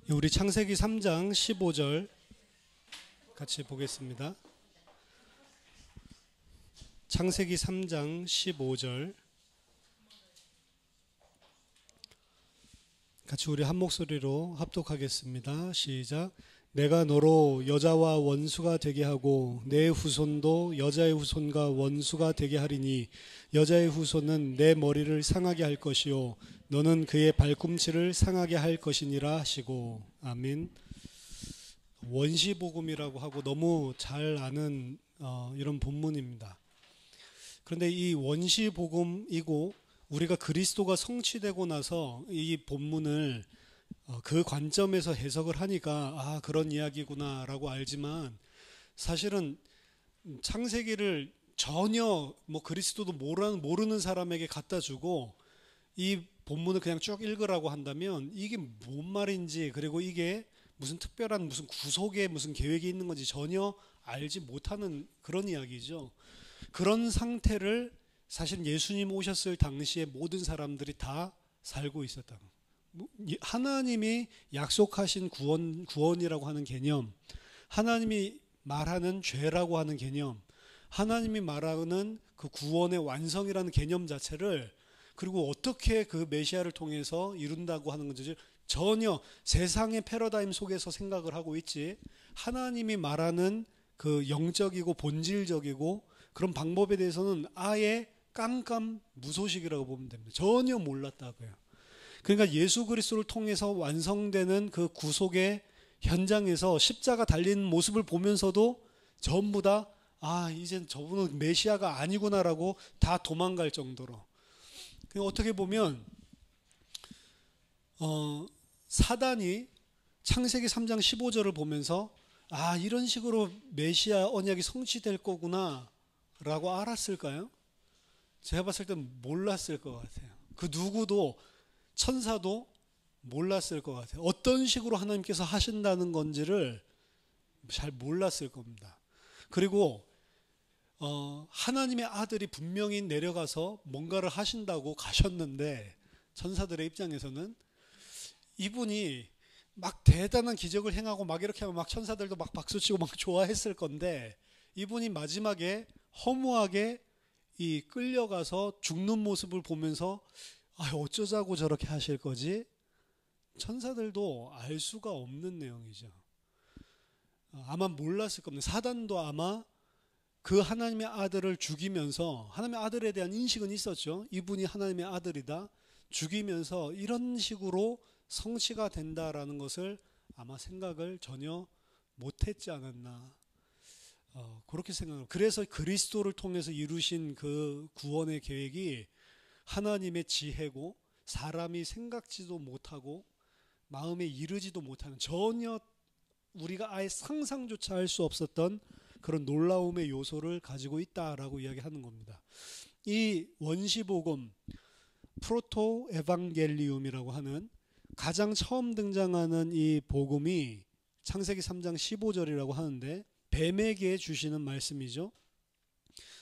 우리 창세기 3장 15절 같이 보겠습니다. 창세기 3장 15절 같이 우리 한 목소리로 합독하겠습니다. 시작. 내가 너로 여자와 원수가 되게 하고 내 후손도 여자의 후손과 원수가 되게 하리니 여자의 후손은 내 머리를 상하게 할 것이요 너는 그의 발꿈치를 상하게 할 것이니라 하시고. 아멘. 원시복음이라고 하고 너무 잘 아는 이런 본문입니다. 그런데 이 원시복음이고 우리가 그리스도가 성취되고 나서 이 본문을 그 관점에서 해석을 하니까 그런 이야기구나라고 알지만, 사실은 창세기를 전혀 그리스도도 모르는 사람에게 갖다 주고 이 본문을 그냥 쭉 읽으라고 한다면 이게 뭔 말인지, 그리고 이게 무슨 특별한 무슨 구속에 무슨 계획이 있는 건지 전혀 알지 못하는 그런 이야기죠. 그런 상태를 사실 예수님 오셨을 당시에 모든 사람들이 다 살고 있었다. 하나님이 약속하신 구원이라고 하는 개념, 하나님이 말하는 죄라고 하는 개념, 하나님이 말하는 그 구원의 완성이라는 개념 자체를, 그리고 어떻게 그 메시아를 통해서 이룬다고 하는 건지 전혀 세상의 패러다임 속에서 생각을 하고 있지, 하나님이 말하는 그 영적이고 본질적이고 그런 방법에 대해서는 아예 깜깜무소식이라고 보면 됩니다. 전혀 몰랐다고요. 그러니까 예수 그리스도를 통해서 완성되는 그 구속의 현장에서 십자가 달리는 모습을 보면서도 전부 다 이젠 저분은 메시아가 아니구나라고 다 도망갈 정도로. 어떻게 보면 사단이 창세기 3장 15절을 보면서 이런 식으로 메시아 언약이 성취될 거구나 라고 알았을까요? 제가 봤을 땐 몰랐을 것 같아요. 그 누구도, 천사도 몰랐을 것 같아요. 어떤 식으로 하나님께서 하신다는 건지를 잘 몰랐을 겁니다. 그리고 하나님의 아들이 분명히 내려가서 뭔가를 하신다고 가셨는데, 천사들의 입장에서는 이분이 막 대단한 기적을 행하고 막 이렇게 하면 막 천사들도 막 박수치고 막 좋아했을 건데, 이분이 마지막에 허무하게 끌려가서 죽는 모습을 보면서 어쩌자고 저렇게 하실 거지? 천사들도 알 수가 없는 내용이죠. 아마 몰랐을 겁니다. 사단도 아마 그 하나님의 아들을 죽이면서, 하나님의 아들에 대한 인식은 있었죠. 이분이 하나님의 아들이다. 죽이면서 이런 식으로 성취가 된다라는 것을 아마 생각을 전혀 못했지 않았나. 그렇게 생각합니다. 그래서 그리스도를 통해서 이루신 그 구원의 계획이 하나님의 지혜고 사람이 생각지도 못하고 마음에 이르지도 못하는, 전혀 우리가 아예 상상조차 할 수 없었던 그런 놀라움의 요소를 가지고 있다라고 이야기하는 겁니다. 이 원시복음, 프로토 에반겔리움이라고 하는 가장 처음 등장하는 이 복음이 창세기 3장 15절이라고 하는데, 뱀에게 주시는 말씀이죠.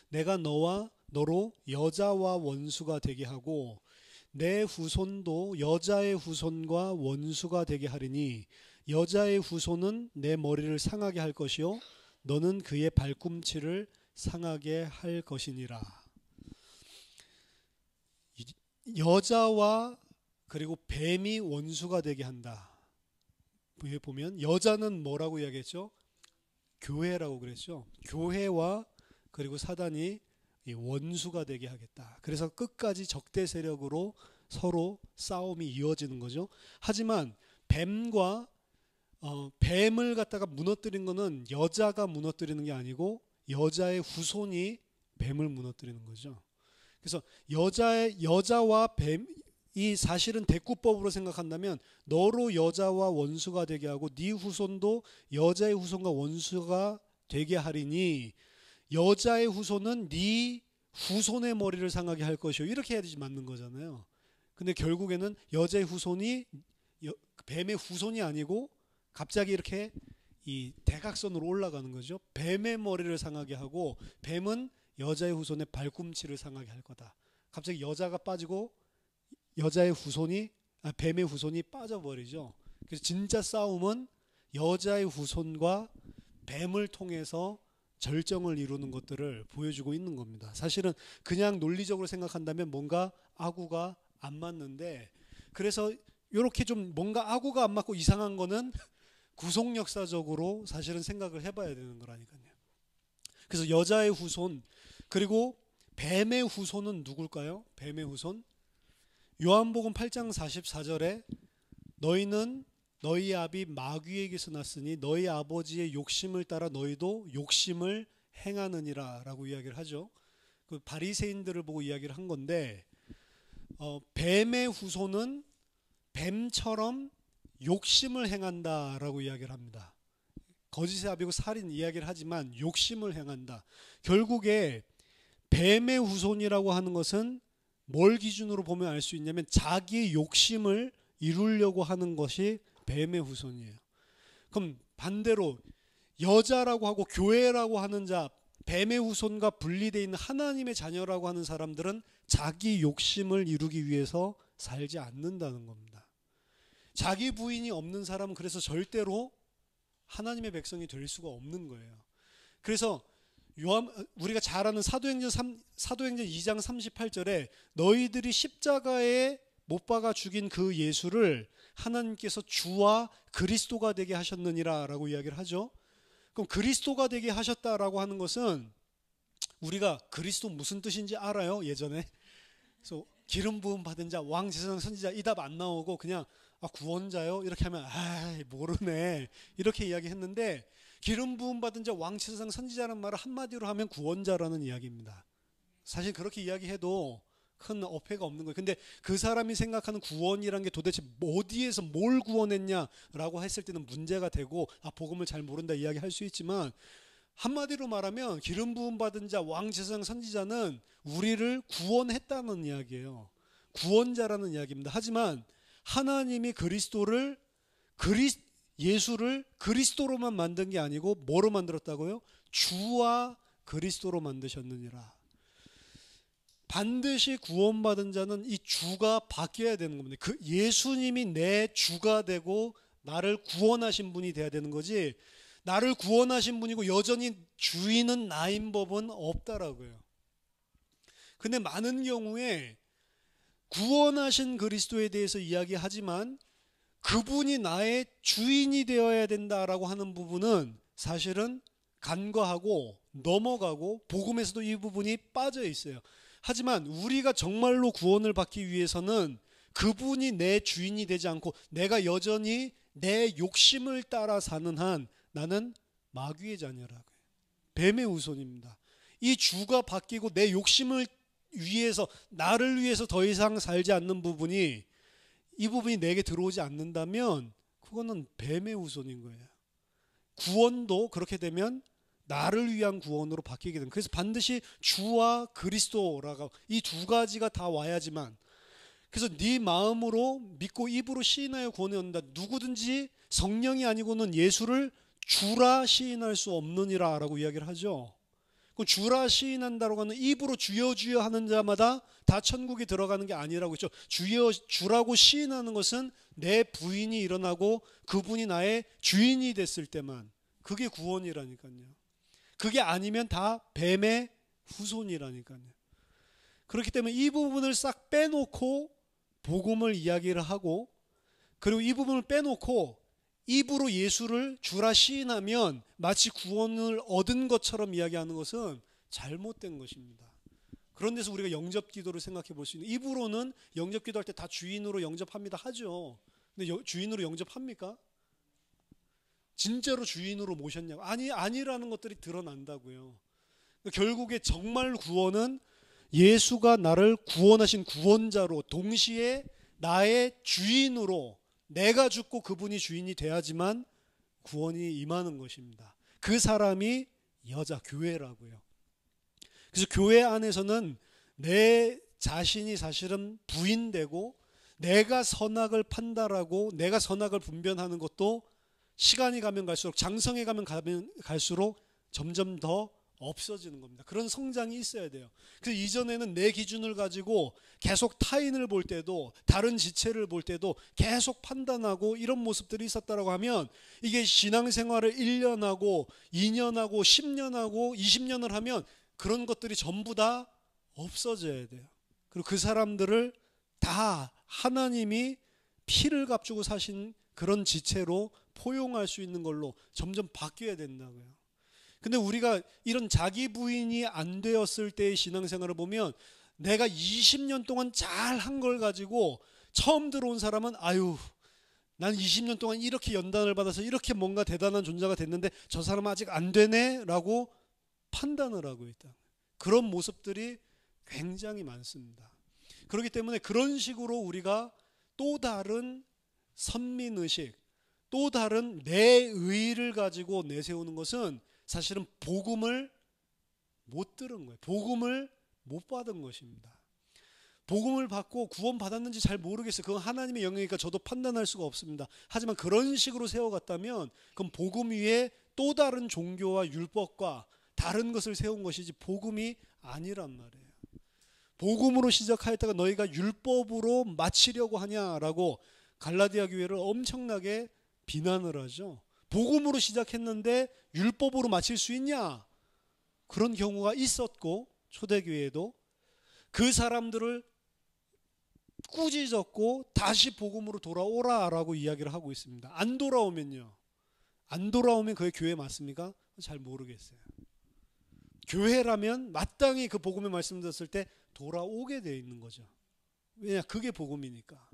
내가 너로 여자와 원수가 되게 하고 내 후손도 여자의 후손과 원수가 되게 하리니 여자의 후손은 내 머리를 상하게 할 것이요 너는 그의 발꿈치를 상하게 할 것이니라. 여자와 그리고 뱀이 원수가 되게 한다. 위에 보면 여자는 뭐라고 이야기했죠? 교회라고 그랬죠. 교회와 그리고 사단이 원수가 되게 하겠다. 그래서 끝까지 적대 세력으로 서로 싸움이 이어지는 거죠. 하지만 뱀을 갖다가 무너뜨린 거는 여자가 무너뜨리는 게 아니고 여자의 후손이 뱀을 무너뜨리는 거죠. 그래서 여자와 뱀이 사실은 대꾸법으로 생각한다면, 너로 여자와 원수가 되게 하고 네 후손도 여자의 후손과 원수가 되게 하리니 여자의 후손은 네 후손의 머리를 상하게 할 것이요, 이렇게 해야지 맞는 거잖아요. 근데 결국에는 여자의 후손이 뱀의 후손이 아니고 갑자기 이렇게 이 대각선으로 올라가는 거죠. 뱀의 머리를 상하게 하고 뱀은 여자의 후손의 발꿈치를 상하게 할 거다. 갑자기 여자가 빠지고 뱀의 후손이 빠져버리죠. 그래서 진짜 싸움은 여자의 후손과 뱀을 통해서 절정을 이루는 것들을 보여주고 있는 겁니다. 사실은 그냥 논리적으로 생각한다면 뭔가 아구가 안 맞는데, 그래서 이렇게 좀 뭔가 아구가 안 맞고 이상한 거는 구속 역사적으로 사실은 생각을 해봐야 되는 거라니까요. 그래서 여자의 후손, 그리고 뱀의 후손은 누굴까요? 뱀의 후손, 요한복음 8장 44절에 너희는 너희 아비 마귀에게서 났으니 너희 아버지의 욕심을 따라 너희도 욕심을 행하느니라 라고 이야기를 하죠. 그 바리새인들을 보고 이야기를 한 건데, 뱀의 후손은 뱀처럼 욕심을 행한다라고 이야기를 합니다. 거짓의 아비고 살인 이야기를 하지만 욕심을 행한다. 결국에 뱀의 후손이라고 하는 것은 뭘 기준으로 보면 알 수 있냐면 자기의 욕심을 이루려고 하는 것이 뱀의 후손이에요. 그럼 반대로 여자라고 하고 교회라고 하는 자, 뱀의 후손과 분리되어 있는 하나님의 자녀라고 하는 사람들은 자기 욕심을 이루기 위해서 살지 않는다는 겁니다. 자기 부인이 없는 사람은 그래서 절대로 하나님의 백성이 될 수가 없는 거예요. 그래서 우리가 잘 아는 사도행전 2장 38절에 너희들이 십자가에 못 박아 죽인 그 예수를 하나님께서 주와 그리스도가 되게 하셨느니라 라고 이야기를 하죠. 그럼 그리스도가 되게 하셨다라고 하는 것은 우리가 그리스도 무슨 뜻인지 알아요? 예전에. 그래서 기름 부음 받은 자, 왕, 제사장, 선지자 이 답 안 나오고 그냥 구원자요? 이렇게 하면 모르네 이렇게 이야기했는데, 기름 부음 받은 자, 왕, 제사장, 선지자라는 말을 한마디로 하면 구원자라는 이야기입니다. 사실 그렇게 이야기해도 큰 어폐가 없는 거예요. 근데 그 사람이 생각하는 구원이란 게 도대체 어디에서 뭘 구원했냐라고 했을 때는 문제가 되고 복음을 잘 모른다 이야기할 수 있지만, 한마디로 말하면 기름 부음 받은 자, 왕, 제사장, 선지자는 우리를 구원했다는 이야기예요. 구원자라는 이야기입니다. 하지만 하나님이 예수를 그리스도로만 만든 게 아니고 뭐로 만들었다고요? 주와 그리스도로 만드셨느니라. 반드시 구원받은 자는 이 주가 바뀌어야 되는 겁니다. 그 예수님이 내 주가 되고 나를 구원하신 분이 돼야 되는 거지, 나를 구원하신 분이고 여전히 주인은 나인 법은 없다라고요. 근데 많은 경우에 구원하신 그리스도에 대해서 이야기하지만 그분이 나의 주인이 되어야 된다라고 하는 부분은 사실은 간과하고 넘어가고 복음에서도 이 부분이 빠져 있어요. 하지만 우리가 정말로 구원을 받기 위해서는 그분이 내 주인이 되지 않고 내가 여전히 내 욕심을 따라 사는 한 나는 마귀의 자녀라고요. 뱀의 후손입니다. 이 주가 바뀌고 내 욕심을 위해서, 나를 위해서 더 이상 살지 않는 부분이, 이 부분이 내게 들어오지 않는다면 그거는 뱀의 후손인 거예요. 구원도 그렇게 되면 나를 위한 구원으로 바뀌게 됩니다. 그래서 반드시 주와 그리스도라고 이 두 가지가 다 와야지만, 그래서 네 마음으로 믿고 입으로 시인하여 구원에 얻는다. 누구든지 성령이 아니고는 예수를 주라 시인할 수 없느니라 라고 이야기를 하죠. 그 주라 시인한다고 하는, 입으로 주여 주여 하는 자마다 다 천국에 들어가는 게 아니라고 했죠. 주라고 시인하는 것은 내 부인이 일어나고 그분이 나의 주인이 됐을 때만, 그게 구원이라니까요. 그게 아니면 다 뱀의 후손이라니까요. 그렇기 때문에 이 부분을 싹 빼놓고 복음을 이야기를 하고, 그리고 이 부분을 빼놓고 입으로 예수를 주라 시인하면 마치 구원을 얻은 것처럼 이야기하는 것은 잘못된 것입니다. 그런 데서 우리가 영접기도를 생각해 볼 수 있는, 입으로는 영접기도 할 때 다 주인으로 영접합니다 하죠. 근데 주인으로 영접합니까? 진짜로 주인으로 모셨냐고? 아니라는 것들이 드러난다고요. 결국에 정말 구원은 예수가 나를 구원하신 구원자로, 동시에 나의 주인으로, 내가 죽고 그분이 주인이 돼야지만 구원이 임하는 것입니다. 그 사람이 여자, 교회라고요. 그래서 교회 안에서는 내 자신이 사실은 부인되고, 내가 선악을 판단하고 내가 선악을 분별하는 것도 시간이 가면 갈수록, 장성해 가면 갈수록 점점 더 없어지는 겁니다. 그런 성장이 있어야 돼요. 그래서 이전에는 내 기준을 가지고 계속 타인을 볼 때도, 다른 지체를 볼 때도 계속 판단하고 이런 모습들이 있었다고 하면, 이게 신앙생활을 1년하고 2년하고 10년하고 20년을 하면 그런 것들이 전부 다 없어져야 돼요. 그리고 그 사람들을 다 하나님이 피를 값주고 사신 그런 지체로 포용할 수 있는 걸로 점점 바뀌어야 된다고요. 근데 우리가 이런 자기 부인이 안 되었을 때의 신앙생활을 보면, 내가 20년 동안 잘 한 걸 가지고 처음 들어온 사람은 아유, 난 20년 동안 이렇게 연단을 받아서 이렇게 뭔가 대단한 존재가 됐는데 저 사람은 아직 안 되네 라고 판단을 하고 있다. 그런 모습들이 굉장히 많습니다. 그렇기 때문에 그런 식으로 우리가 또 다른 선민의식, 또 다른 내 의의를 가지고 내세우는 것은 사실은 복음을 못 들은 거예요. 복음을 못 받은 것입니다. 복음을 받고 구원 받았는지 잘 모르겠어요. 그건 하나님의 영역이니까 저도 판단할 수가 없습니다. 하지만 그런 식으로 세워갔다면 그건 복음 위에 또 다른 종교와 율법과 다른 것을 세운 것이지 복음이 아니란 말이에요. 복음으로 시작하였다가 너희가 율법으로 마치려고 하냐라고 갈라디아 교회를 엄청나게 비난을 하죠. 복음으로 시작했는데 율법으로 마칠 수 있냐? 그런 경우가 있었고, 초대교회에도 그 사람들을 꾸짖었고 다시 복음으로 돌아오라라고 이야기를 하고 있습니다. 안 돌아오면요, 안 돌아오면 그게 교회 맞습니까? 잘 모르겠어요. 교회라면 마땅히 그 복음의 말씀 들었을 때 돌아오게 되어 있는 거죠. 왜냐? 그게 복음이니까.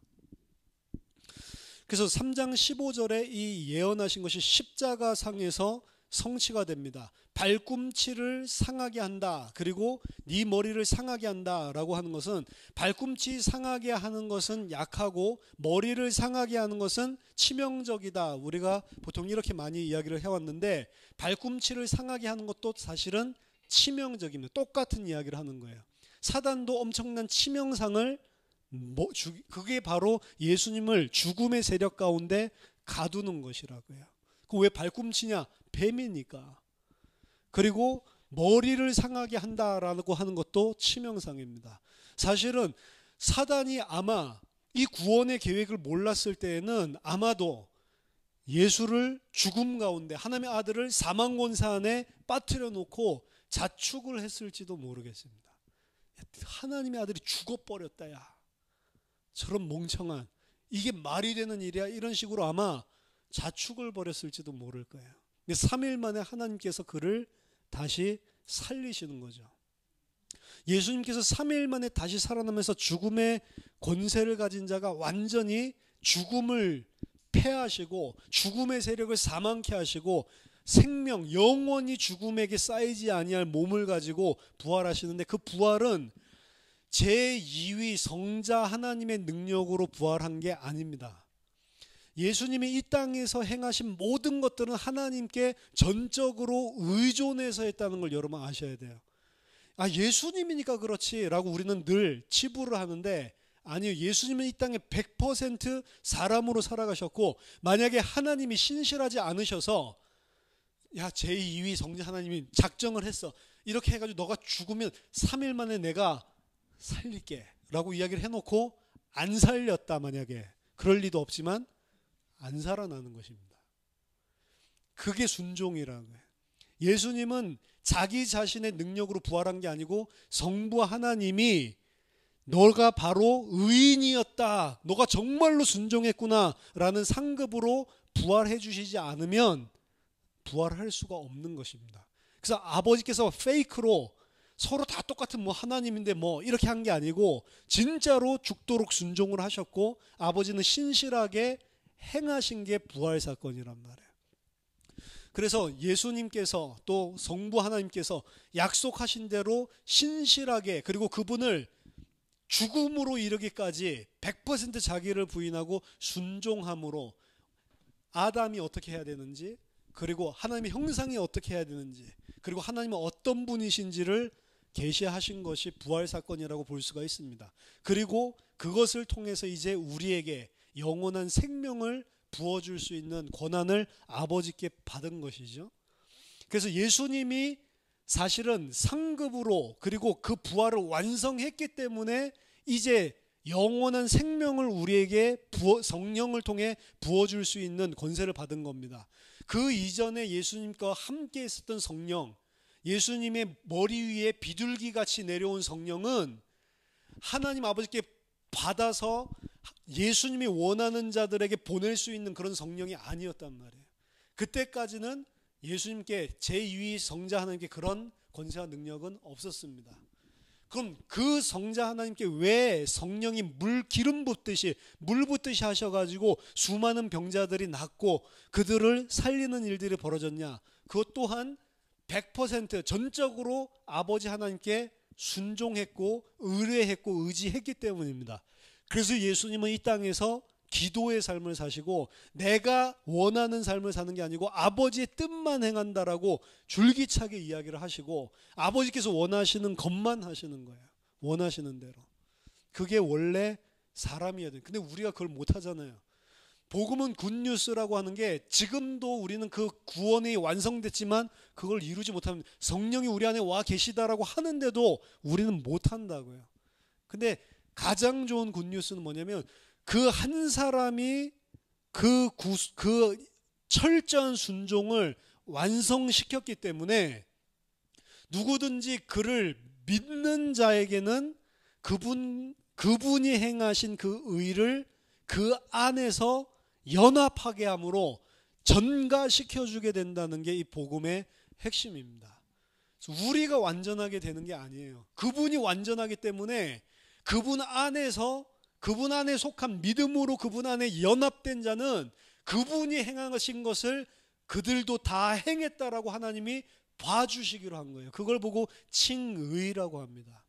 그래서 3장 15절에 이 예언하신 것이 십자가상에서 성취가 됩니다. 발꿈치를 상하게 한다. 그리고 네 머리를 상하게 한다라고 하는 것은, 발꿈치 상하게 하는 것은 약하고 머리를 상하게 하는 것은 치명적이다. 우리가 보통 이렇게 많이 이야기를 해왔는데, 발꿈치를 상하게 하는 것도 사실은 치명적입니다. 똑같은 이야기를 하는 거예요. 사단도 엄청난 치명상을, 그게 바로 예수님을 죽음의 세력 가운데 가두는 것이라고요. 그 왜 발꿈치냐? 뱀이니까. 그리고 머리를 상하게 한다라고 하는 것도 치명상입니다. 사실은 사단이 아마 이 구원의 계획을 몰랐을 때에는 아마도 예수를 죽음 가운데, 하나님의 아들을 사망권세 안에 빠뜨려 놓고 자축을 했을지도 모르겠습니다. 하나님의 아들이 죽어버렸다, 야, 저런 멍청한, 이게 말이 되는 일이야, 이런 식으로 아마 자축을 벌였을지도 모를 거예요. 근데 3일 만에 하나님께서 그를 다시 살리시는 거죠. 예수님께서 3일 만에 다시 살아나면서 죽음의 권세를 가진 자가 완전히 죽음을 패하시고 죽음의 세력을 사망케 하시고 생명, 영원히 죽음에게 쌓이지 아니할 몸을 가지고 부활하시는데, 그 부활은 제2위 성자 하나님의 능력으로 부활한 게 아닙니다. 예수님이 이 땅에서 행하신 모든 것들은 하나님께 전적으로 의존해서 했다는 걸 여러분 아셔야 돼요. 아, 예수님이니까 그렇지 라고 우리는 늘 치부를 하는데, 아니요, 예수님은 이 땅에 100% 사람으로 살아가셨고, 만약에 하나님이 신실하지 않으셔서 야, 제2위 성자 하나님이 작정을 했어, 이렇게 해가지고 너가 죽으면 3일 만에 내가 살릴게 라고 이야기를 해놓고 안 살렸다, 만약에 그럴 리도 없지만 안 살아나는 것입니다. 그게 순종이라는 거예요. 예수님은 자기 자신의 능력으로 부활한 게 아니고 성부 하나님이 너가 바로 의인이었다, 너가 정말로 순종했구나 라는 상급으로 부활해 주시지 않으면 부활할 수가 없는 것입니다. 그래서 아버지께서 페이크로 서로 다 똑같은 하나님인데 이렇게 한 게 아니고 진짜로 죽도록 순종을 하셨고, 아버지는 신실하게 행하신 게 부활 사건이란 말이에요. 그래서 예수님께서 또 성부 하나님께서 약속하신 대로 신실하게, 그리고 그분을 죽음으로 이르기까지 100% 자기를 부인하고 순종함으로 아담이 어떻게 해야 되는지, 그리고 하나님의 형상이 어떻게 해야 되는지, 그리고 하나님은 어떤 분이신지를 계시하신 것이 부활 사건이라고 볼 수가 있습니다. 그리고 그것을 통해서 이제 우리에게 영원한 생명을 부어줄 수 있는 권한을 아버지께 받은 것이죠. 그래서 예수님이 사실은 상급으로 그리고 그 부활을 완성했기 때문에 이제 영원한 생명을 우리에게 성령을 통해 부어줄 수 있는 권세를 받은 겁니다. 그 이전에 예수님과 함께 있었던 성령, 예수님의 머리 위에 비둘기같이 내려온 성령은 하나님 아버지께 받아서 예수님이 원하는 자들에게 보낼 수 있는 그런 성령이 아니었단 말이에요. 그때까지는 예수님께 제2위 성자 하나님께 그런 권세와 능력은 없었습니다. 그럼 그 성자 하나님께 왜 성령이 기름 붓듯이 물 붓듯이 하셔가지고 수많은 병자들이 낫고 그들을 살리는 일들이 벌어졌냐? 그것 또한 100% 전적으로 아버지 하나님께 순종했고 의뢰했고 의지했기 때문입니다. 그래서 예수님은 이 땅에서 기도의 삶을 사시고 내가 원하는 삶을 사는 게 아니고 아버지의 뜻만 행한다라고 줄기차게 이야기를 하시고 아버지께서 원하시는 것만 하시는 거예요. 원하시는 대로. 그게 원래 사람이어야 돼요. 근데 우리가 그걸 못하잖아요. 복음은 굿뉴스라고 하는 게 지금도 우리는 그 구원이 완성됐지만 그걸 이루지 못하면 성령이 우리 안에 와 계시다라고 하는데도 우리는 못한다고요. 근데 가장 좋은 굿뉴스는 뭐냐면 그 한 사람이 그 철저한 순종을 완성시켰기 때문에 누구든지 그를 믿는 자에게는 그분이 행하신 그 의를 그 안에서 연합하게 함으로 전가시켜주게 된다는 게 이 복음의 핵심입니다. 우리가 완전하게 되는 게 아니에요. 그분이 완전하기 때문에 그분 안에 속한 믿음으로 그분 안에 연합된 자는 그분이 행하신 것을 그들도 다 행했다라고 하나님이 봐주시기로 한 거예요. 그걸 보고 칭의라고 합니다.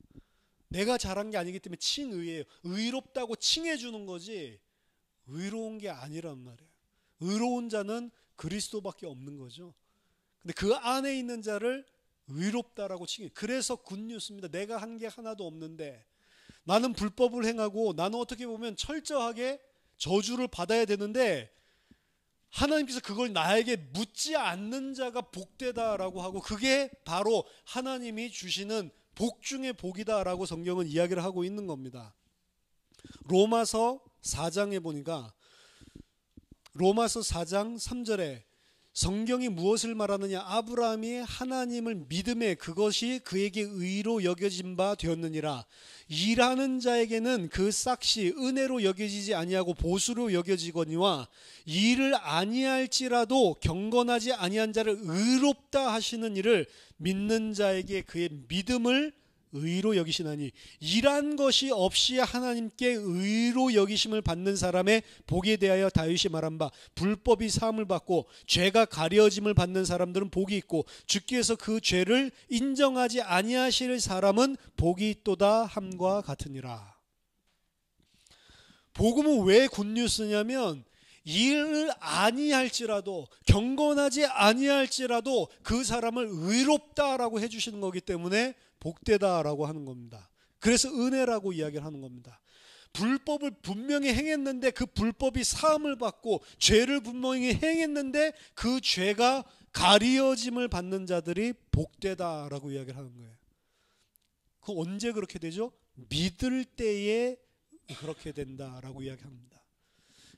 내가 잘한 게 아니기 때문에 칭의예요. 의롭다고 칭해 주는 거지 의로운 게 아니란 말이에요. 의로운 자는 그리스도밖에 없는 거죠. 근데 그 안에 있는 자를 의롭다라고 칭해. 그래서 굿뉴스입니다. 내가 한 게 하나도 없는데 나는 불법을 행하고 나는 어떻게 보면 철저하게 저주를 받아야 되는데 하나님께서 그걸 나에게 묻지 않는 자가 복되다라고 하고 그게 바로 하나님이 주시는 복 중의 복이다라고 성경은 이야기를 하고 있는 겁니다. 로마서 4장에 보니까 로마서 4장 3절에 성경이 무엇을 말하느냐? 아브라함이 하나님을 믿음에 그것이 그에게 의로 여겨진 바 되었느니라. 일하는 자에게는 그 싹시 은혜로 여겨지지 아니하고 보수로 여겨지거니와 일을 아니할지라도 경건하지 아니한 자를 의롭다 하시는 이를 믿는 자에게 그의 믿음을 의로 여기시나니 일한 것이 없이 하나님께 의로 여기심을 받는 사람의 복에 대하여 다윗이 말한 바 불법이 사함을 받고 죄가 가려짐을 받는 사람들은 복이 있고 주께서 그 죄를 인정하지 아니하실 사람은 복이 있도다 함과 같으니라. 복음은 왜 굿뉴스냐면 일을 아니할지라도 경건하지 아니할지라도 그 사람을 의롭다라고 해주시는 거기 때문에 복되다라고 하는 겁니다. 그래서 은혜라고 이야기를 하는 겁니다. 불법을 분명히 행했는데 그 불법이 사함을 받고 죄를 분명히 행했는데 그 죄가 가리어짐을 받는 자들이 복되다라고 이야기를 하는 거예요. 그 언제 그렇게 되죠? 믿을 때에 그렇게 된다라고 이야기합니다.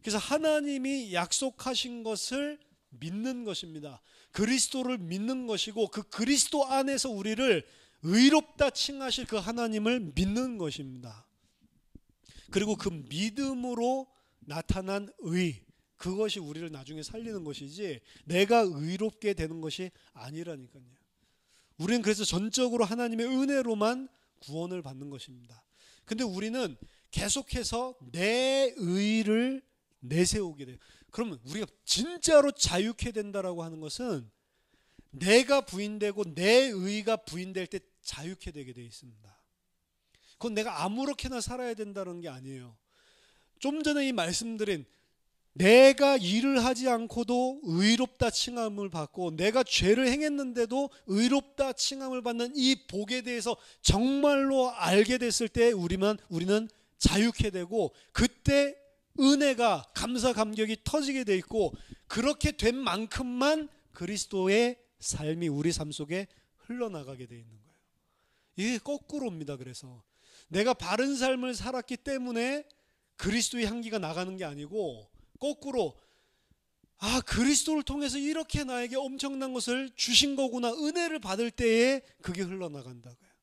그래서 하나님이 약속하신 것을 믿는 것입니다. 그리스도를 믿는 것이고 그 그리스도 안에서 우리를 의롭다 칭하실 그 하나님을 믿는 것입니다. 그리고 그 믿음으로 나타난 의, 그것이 우리를 나중에 살리는 것이지 내가 의롭게 되는 것이 아니라니까요. 우리는 그래서 전적으로 하나님의 은혜로만 구원을 받는 것입니다. 근데 우리는 계속해서 내 의를 내세우게 돼요. 그러면 우리가 진짜로 자유케 된다라고 하는 것은 내가 부인되고 내 의가 부인될 때 자유케 되게 되어 있습니다. 그건 내가 아무렇게나 살아야 된다는 게 아니에요. 좀 전에 이 말씀드린 내가 일을 하지 않고도 의롭다 칭함을 받고 내가 죄를 행했는데도 의롭다 칭함을 받는 이 복에 대해서 정말로 알게 됐을 때 우리는 자유케 되고 그때 은혜가 감사 감격이 터지게 돼 있고 그렇게 된 만큼만 그리스도의 삶이 우리 삶 속에 흘러나가게 돼 있는 거예요. 이게 거꾸로입니다. 그래서 내가 바른 삶을 살았기 때문에 그리스도의 향기가 나가는 게 아니고 거꾸로 그리스도를 통해서 이렇게 나에게 엄청난 것을 주신 거구나, 은혜를 받을 때에 그게 흘러나간다고요.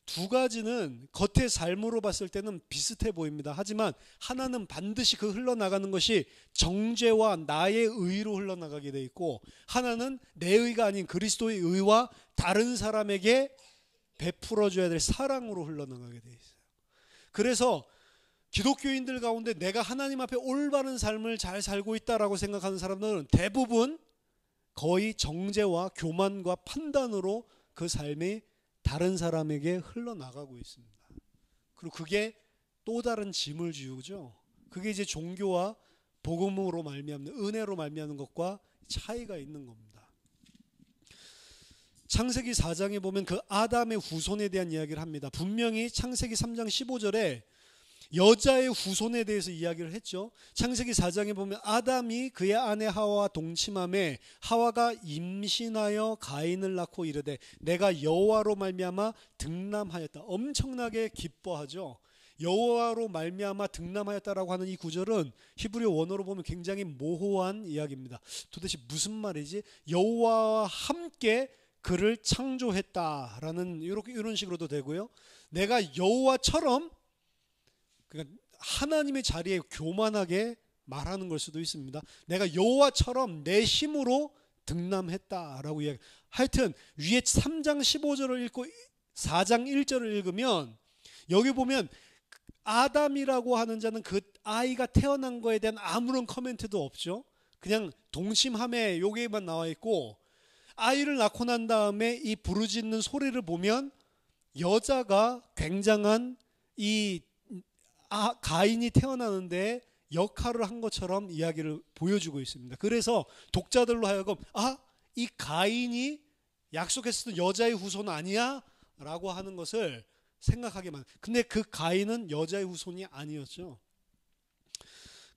두 가지는 겉의 삶으로 봤을 때는 비슷해 보입니다. 하지만 하나는 반드시 그 흘러나가는 것이 정죄와 나의 의로 흘러나가게 돼 있고, 하나는 내 의가 아닌 그리스도의 의와 다른 사람에게 베풀어줘야 될 사랑으로 흘러나가게 돼 있어요. 그래서 기독교인들 가운데 내가 하나님 앞에 올바른 삶을 잘 살고 있다라고 생각하는 사람들은 대부분 거의 정죄와 교만과 판단으로 그 삶이 다른 사람에게 흘러나가고 있습니다. 그리고 그게 또 다른 짐을 지우죠. 그게 이제 종교와 복음으로 말미암는, 은혜로 말미암는 것과 차이가 있는 겁니다. 창세기 4장에 보면 그 아담의 후손에 대한 이야기를 합니다. 분명히 창세기 3장 15절에 여자의 후손에 대해서 이야기를 했죠. 창세기 4장에 보면 아담이 그의 아내 하와와 동침함에 하와가 임신하여 가인을 낳고 이르되 내가 여호와로 말미암아 등남하였다. 엄청나게 기뻐하죠. 여호와로 말미암아 등남하였다라고 하는 이 구절은 히브리 원어로 보면 굉장히 모호한 이야기입니다. 도대체 무슨 말이지? 여호와와 함께 그를 창조했다라는 이런 식으로도 되고요. 내가 여호와처럼, 그러니까 하나님의 자리에 교만하게 말하는 걸 수도 있습니다. 내가 여호와처럼 내 힘으로 등남했다라고 이야기. 하여튼 위에 3장 15절을 읽고 4장 1절을 읽으면 여기 보면 아담이라고 하는 자는 그 아이가 태어난 거에 대한 아무런 코멘트도 없죠. 그냥 동침함에 여기에만 나와 있고, 아이를 낳고 난 다음에 이 부르짖는 소리를 보면 여자가 굉장한 이 가인이 태어나는데 역할을 한 것처럼 이야기를 보여주고 있습니다. 그래서 독자들로 하여금 이 가인이 약속했었던 여자의 후손 아니야? 라고 하는 것을 생각하게 만든. 근데 그 가인은 여자의 후손이 아니었죠.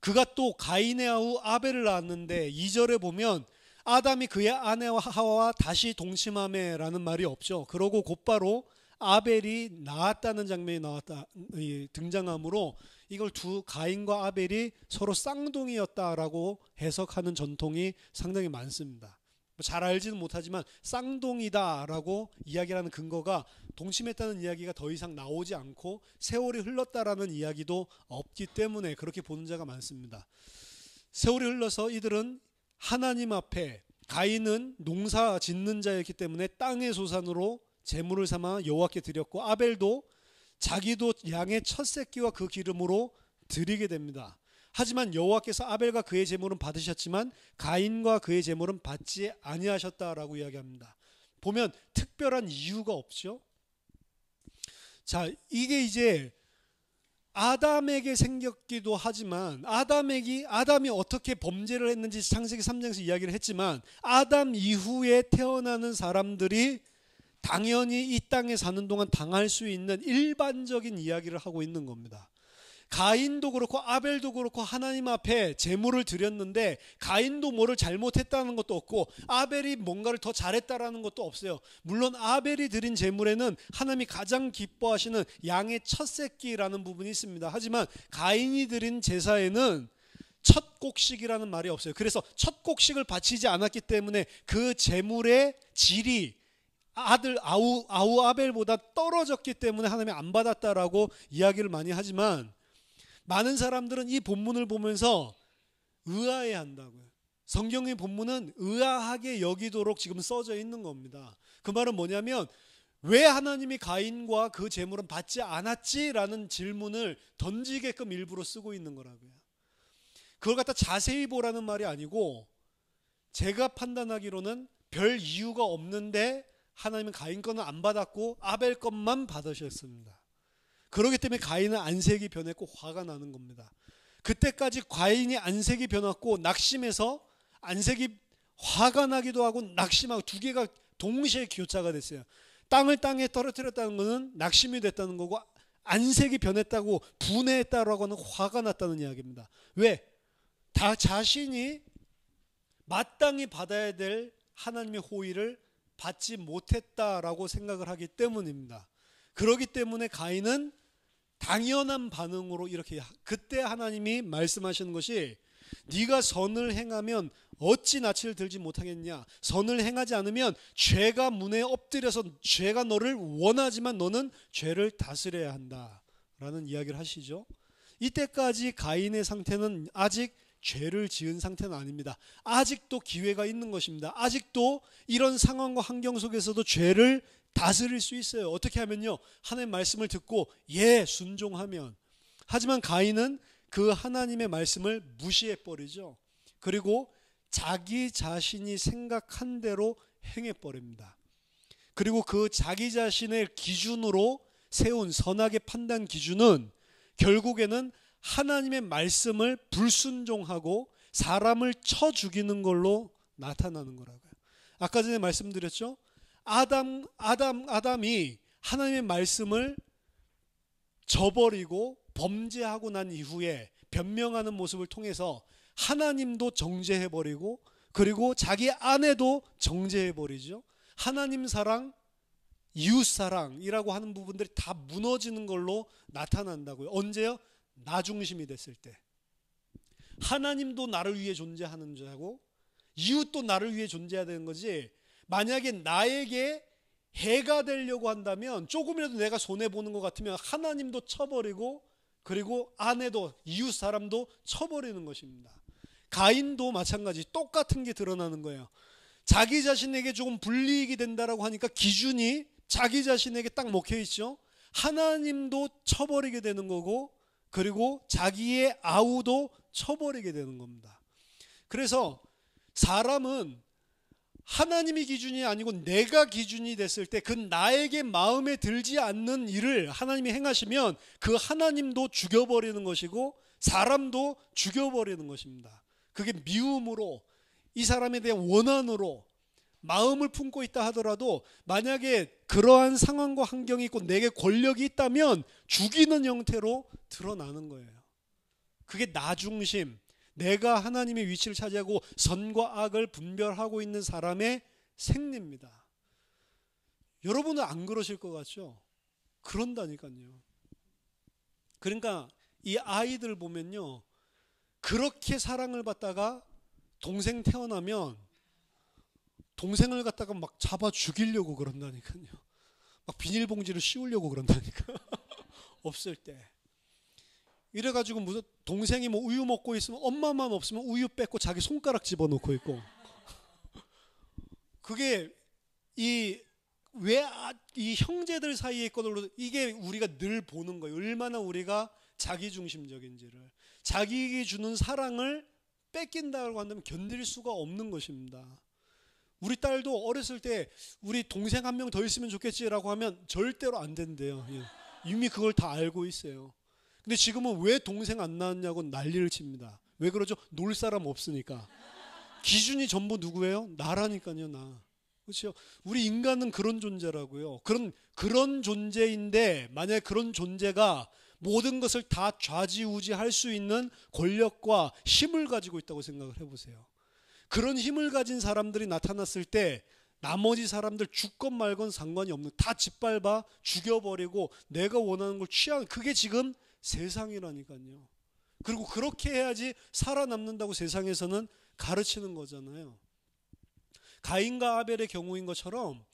그가 또 가인의 아우 아벨을 낳았는데 2절에 보면 아담이 그의 아내와 하와와 다시 동침하매라는 말이 없죠. 그러고 곧바로 아벨이 낳았다는 장면이 등장하므로 이걸 두 가인과 아벨이 서로 쌍둥이였다라고 해석하는 전통이 상당히 많습니다. 잘 알지는 못하지만 쌍둥이다라고 이야기하는 근거가 동침했다는 이야기가 더 이상 나오지 않고 세월이 흘렀다라는 이야기도 없기 때문에 그렇게 보는 자가 많습니다. 세월이 흘러서 이들은 하나님 앞에, 가인은 농사 짓는 자였기 때문에 땅의 소산으로 제물을 삼아 여호와께 드렸고, 아벨도 자기도 양의 첫 새끼와 그 기름으로 드리게 됩니다. 하지만 여호와께서 아벨과 그의 제물은 받으셨지만 가인과 그의 제물은 받지 아니하셨다라고 이야기합니다. 보면 특별한 이유가 없죠. 자, 이게 이제 아담에게 생겼기도 하지만 아담이 어떻게 범죄를 했는지 창세기 3장에서 이야기를 했지만 아담 이후에 태어나는 사람들이 당연히 이 땅에 사는 동안 당할 수 있는 일반적인 이야기를 하고 있는 겁니다. 가인도 그렇고 아벨도 그렇고 하나님 앞에 제물을 드렸는데 가인도 뭐를 잘못했다는 것도 없고 아벨이 뭔가를 더 잘했다라는 것도 없어요. 물론 아벨이 드린 제물에는 하나님이 가장 기뻐하시는 양의 첫 새끼라는 부분이 있습니다. 하지만 가인이 드린 제사에는 첫 곡식이라는 말이 없어요. 그래서 첫 곡식을 바치지 않았기 때문에 그 제물의 질이 아들 아우 아벨보다 떨어졌기 때문에 하나님이 안 받았다라고 이야기를 많이 하지만, 많은 사람들은 이 본문을 보면서 의아해한다고요. 성경의 본문은 의아하게 여기도록 지금 써져 있는 겁니다. 그 말은 뭐냐면 왜 하나님이 가인과 그 제물은 받지 않았지라는 질문을 던지게끔 일부러 쓰고 있는 거라고요. 그걸 갖다 자세히 보라는 말이 아니고, 제가 판단하기로는 별 이유가 없는데 하나님은 가인 거는 안 받았고 아벨 것만 받으셨습니다. 그렇기 때문에 가인은 안색이 변했고 화가 나는 겁니다. 그때까지 가인이 안색이 변했고 낙심해서 안색이 화가 나기도 하고 낙심하고 두 개가 동시에 교차가 됐어요. 땅에 떨어뜨렸다는 것은 낙심이 됐다는 거고, 안색이 변했다고 분해했다라고 하는 화가 났다는 이야기입니다. 왜? 다 자신이 마땅히 받아야 될 하나님의 호의를 받지 못했다라고 생각을 하기 때문입니다. 그렇기 때문에 가인은 당연한 반응으로 이렇게, 그때 하나님이 말씀하시는 것이 네가 선을 행하면 어찌 낯을 들지 못하겠냐, 선을 행하지 않으면 죄가 문에 엎드려서 죄가 너를 원하지만 너는 죄를 다스려야 한다 라는 이야기를 하시죠. 이때까지 가인의 상태는 아직 죄를 지은 상태는 아닙니다. 아직도 기회가 있는 것입니다. 아직도 이런 상황과 환경 속에서도 죄를 다스릴 수 있어요. 어떻게 하면요, 하나님의 말씀을 듣고 순종하면. 하지만 가인은 그 하나님의 말씀을 무시해버리죠. 그리고 자기 자신이 생각한 대로 행해버립니다. 그리고 그 자기 자신의 기준으로 세운 선악의 판단 기준은 결국에는 하나님의 말씀을 불순종하고 사람을 쳐 죽이는 걸로 나타나는 거라고요. 아까 전에 말씀드렸죠. 아담이 하나님의 말씀을 저버리고 범죄하고 난 이후에 변명하는 모습을 통해서 하나님도 정죄해버리고 그리고 자기 아내도 정죄해버리죠. 하나님 사랑, 이웃 사랑이라고 하는 부분들이 다 무너지는 걸로 나타난다고요. 언제요? 나 중심이 됐을 때. 하나님도 나를 위해 존재하는 자고 이웃도 나를 위해 존재해야 되는 거지, 만약에 나에게 해가 되려고 한다면, 조금이라도 내가 손해보는 것 같으면 하나님도 쳐버리고 그리고 아내도 이웃 사람도 쳐버리는 것입니다. 가인도 마찬가지, 똑같은 게 드러나는 거예요. 자기 자신에게 조금 불이익이 된다라고 하니까 기준이 자기 자신에게 딱 먹혀있죠. 하나님도 쳐버리게 되는 거고 그리고 자기의 아우도 쳐버리게 되는 겁니다. 그래서 사람은 하나님이 기준이 아니고 내가 기준이 됐을 때 그 나에게 마음에 들지 않는 일을 하나님이 행하시면 그 하나님도 죽여버리는 것이고 사람도 죽여버리는 것입니다. 그게 미움으로, 이 사람에 대한 원한으로 마음을 품고 있다 하더라도 만약에 그러한 상황과 환경이 있고 내게 권력이 있다면 죽이는 형태로 드러나는 거예요. 그게 나 중심, 내가 하나님의 위치를 차지하고 선과 악을 분별하고 있는 사람의 생리입니다. 여러분은 안 그러실 것 같죠? 그런다니까요. 그러니까 이 아이들 보면요, 그렇게 사랑을 받다가 동생 태어나면 동생을 갖다가 막 잡아 죽이려고 그런다니까요. 막 비닐봉지를 씌우려고 그런다니까. 없을 때. 이래가지고 무슨 동생이 뭐 우유 먹고 있으면 엄마만 없으면 우유 뺏고 자기 손가락 집어넣고 있고. 그게 이 형제들 사이에 있거든, 이게 우리가 늘 보는 거예요. 얼마나 우리가 자기중심적인지를. 자기에게 주는 사랑을 뺏긴다고 한다면 견딜 수가 없는 것입니다. 우리 딸도 어렸을 때 우리 동생 한 명 더 있으면 좋겠지라고 하면 절대로 안 된대요. 이미 그걸 다 알고 있어요. 근데 지금은 왜 동생 안 낳았냐고 난리를 칩니다. 왜 그러죠? 놀 사람 없으니까. 기준이 전부 누구예요? 나라니까요, 나. 그렇죠? 우리 인간은 그런 존재라고요. 그런 존재인데 만약에 그런 존재가 모든 것을 다 좌지우지할 수 있는 권력과 힘을 가지고 있다고 생각을 해보세요. 그런 힘을 가진 사람들이 나타났을 때 나머지 사람들 죽건 말건 상관이 없는, 다 짓밟아 죽여버리고 내가 원하는 걸 취하는, 그게 지금 세상이라니까요. 그리고 그렇게 해야지 살아남는다고 세상에서는 가르치는 거잖아요. 가인과 아벨의 경우인 것처럼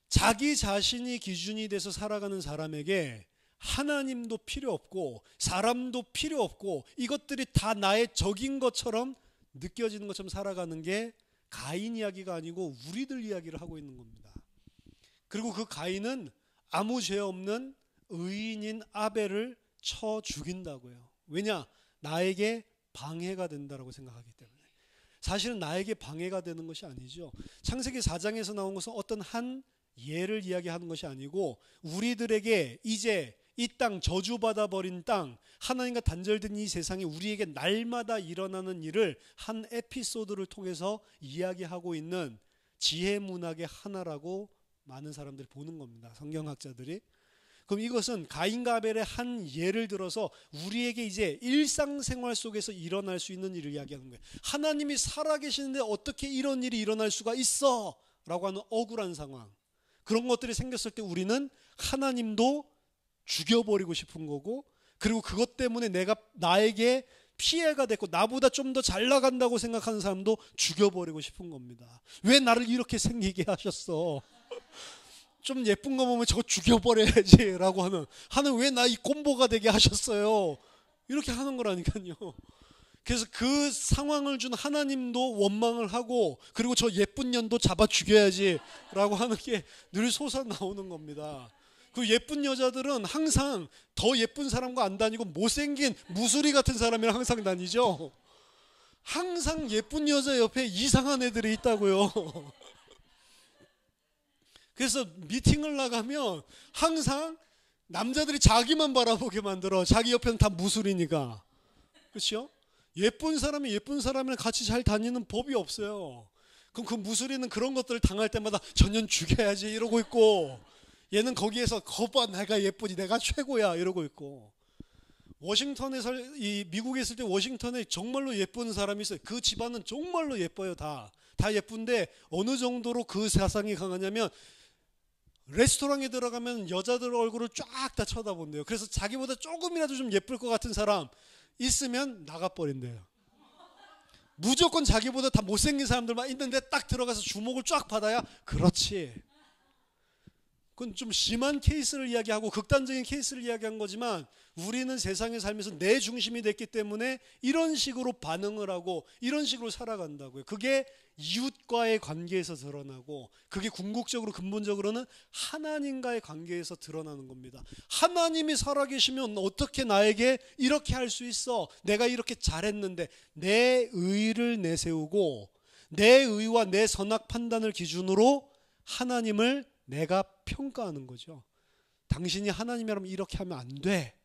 자기 자신이 기준이 돼서 살아가는 사람에게 하나님도 필요 없고 사람도 필요 없고 이것들이 다 나의 적인 것처럼 느껴지는 것처럼 살아가는 게 가인 이야기가 아니고 우리들 이야기를 하고 있는 겁니다. 그리고 그 가인은 아무 죄 없는 의인인 아벨을 쳐 죽인다고요. 왜냐? 나에게 방해가 된다고 생각하기 때문에. 사실은 나에게 방해가 되는 것이 아니죠. 창세기 4장에서 나온 것은 어떤 한 예를 이야기하는 것이 아니고 우리들에게 이제 이 땅, 저주받아 버린 땅, 하나님과 단절된 이 세상에 우리에게 날마다 일어나는 일을 한 에피소드를 통해서 이야기하고 있는 지혜 문학의 하나라고 많은 사람들이 보는 겁니다. 성경학자들이. 그럼 이것은 가인과 아벨의 한 예를 들어서 우리에게 이제 일상생활 속에서 일어날 수 있는 일을 이야기하는 거예요. 하나님이 살아계시는데 어떻게 이런 일이 일어날 수가 있어? 라고 하는 억울한 상황, 그런 것들이 생겼을 때 우리는 하나님도 죽여버리고 싶은 거고, 그리고 그것 때문에 나에게 피해가 됐고 나보다 좀 더 잘 나간다고 생각하는 사람도 죽여버리고 싶은 겁니다. 왜 나를 이렇게 생기게 하셨어? 좀 예쁜 거 보면 저거 죽여버려야지 라고 하는 왜 나 이 꼼보가 되게 하셨어요? 이렇게 하는 거라니까요. 그래서 그 상황을 준 하나님도 원망을 하고, 그리고 저 예쁜 년도 잡아 죽여야지 라고 하는 게 늘 솟아나오는 겁니다. 그 예쁜 여자들은 항상 더 예쁜 사람과 안 다니고 못생긴 무수리 같은 사람이랑 항상 다니죠. 항상 예쁜 여자 옆에 이상한 애들이 있다고요. 그래서 미팅을 나가면 항상 남자들이 자기만 바라보게 만들어. 자기 옆에는 다 무술이니까. 그렇죠? 예쁜 사람이 예쁜 사람이랑 같이 잘 다니는 법이 없어요. 그럼 그 무술이는 그런 것들을 당할 때마다 전년 죽여야지 이러고 있고, 얘는 거기에서 거봐 내가 예쁘지 내가 최고야 이러고 있고. 미국에 있을 때 워싱턴에 정말로 예쁜 사람이 있어요. 그 집안은 정말로 예뻐요. 다 예쁜데 어느 정도로 그 사상이 강하냐면, 레스토랑에 들어가면 여자들 얼굴을 쫙 다 쳐다본대요. 그래서 자기보다 조금이라도 좀 예쁠 것 같은 사람 있으면 나가버린대요. 무조건 자기보다 다 못생긴 사람들만 있는데 딱 들어가서 주목을 쫙 받아야 그렇지. 그건 좀 심한 케이스를 이야기하고 극단적인 케이스를 이야기한 거지만, 우리는 세상에 살면서 내 중심이 됐기 때문에 이런 식으로 반응을 하고 이런 식으로 살아간다고요. 그게 이웃과의 관계에서 드러나고, 그게 궁극적으로 근본적으로는 하나님과의 관계에서 드러나는 겁니다. 하나님이 살아계시면 어떻게 나에게 이렇게 할 수 있어? 내가 이렇게 잘했는데. 내 의를 내세우고 내 의와 내 선악 판단을 기준으로 하나님을 내가 평가하는 거죠. 당신이 하나님이라면 이렇게 하면 안 돼.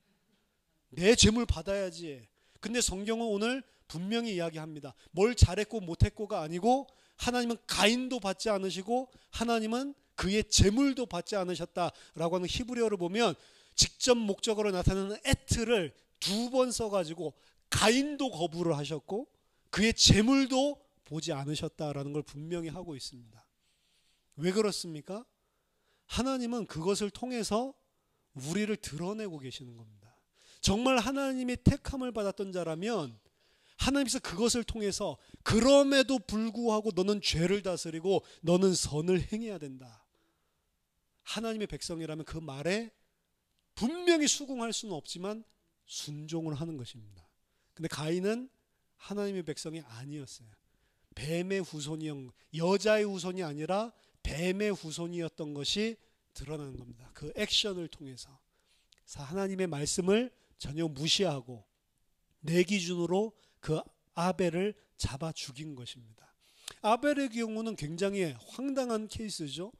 내 죄물 받아야지. 근데 성경은 오늘 분명히 이야기합니다. 뭘 잘했고 못했고가 아니고, 하나님은 가인도 받지 않으시고 하나님은 그의 재물도 받지 않으셨다라고 하는 히브리어를 보면, 직접 목적으로 나타나는 에트를 2번 써가지고 가인도 거부를 하셨고 그의 재물도 보지 않으셨다라는 걸 분명히 하고 있습니다. 왜 그렇습니까? 하나님은 그것을 통해서 우리를 드러내고 계시는 겁니다. 정말 하나님의 택함을 받았던 자라면 하나님께서 그것을 통해서, 그럼에도 불구하고 너는 죄를 다스리고 너는 선을 행해야 된다, 하나님의 백성이라면 그 말에 분명히 수긍할 수는 없지만 순종을 하는 것입니다. 근데 가인은 하나님의 백성이 아니었어요. 뱀의 후손이었고, 여자의 후손이 아니라 뱀의 후손이었던 것이 드러나는 겁니다. 그 액션을 통해서. 하나님의 말씀을 전혀 무시하고 내 기준으로 그 아벨을 잡아 죽인 것입니다. 아벨의 경우는 굉장히 황당한 케이스죠.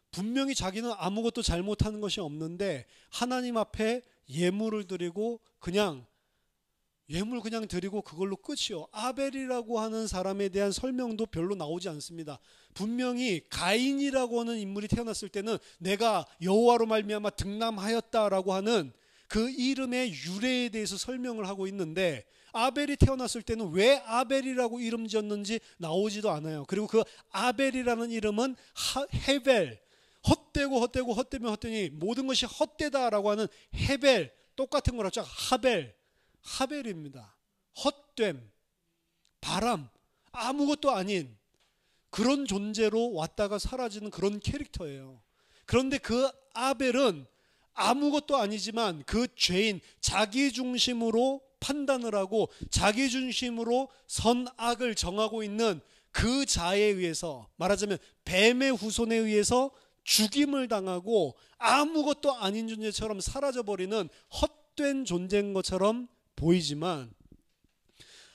분명히 자기는 아무것도 잘못하는 것이 없는데 하나님 앞에 예물을 드리고 예물 그냥 드리고 그걸로 끝이요. 아벨이라고 하는 사람에 대한 설명도 별로 나오지 않습니다. 분명히 가인이라고 하는 인물이 태어났을 때는 내가 여호와로 말미암아 득남하였다라고 하는 그 이름의 유래에 대해서 설명을 하고 있는데, 아벨이 태어났을 때는 왜 아벨이라고 이름 지었는지 나오지도 않아요. 그리고 그 아벨이라는 이름은 헤벨, 헛되면 헛되니 모든 것이 헛되다라고 하는 헤벨, 똑같은 거라죠. 하벨입니다. 헛됨, 바람, 아무것도 아닌 그런 존재로 왔다가 사라지는 그런 캐릭터예요. 그런데 그 아벨은 아무것도 아니지만 그 죄인, 자기 중심으로 판단을 하고 자기 중심으로 선악을 정하고 있는 그 자에 의해서, 말하자면 뱀의 후손에 의해서 죽임을 당하고 아무것도 아닌 존재처럼 사라져버리는 헛된 존재인 것처럼 보이지만,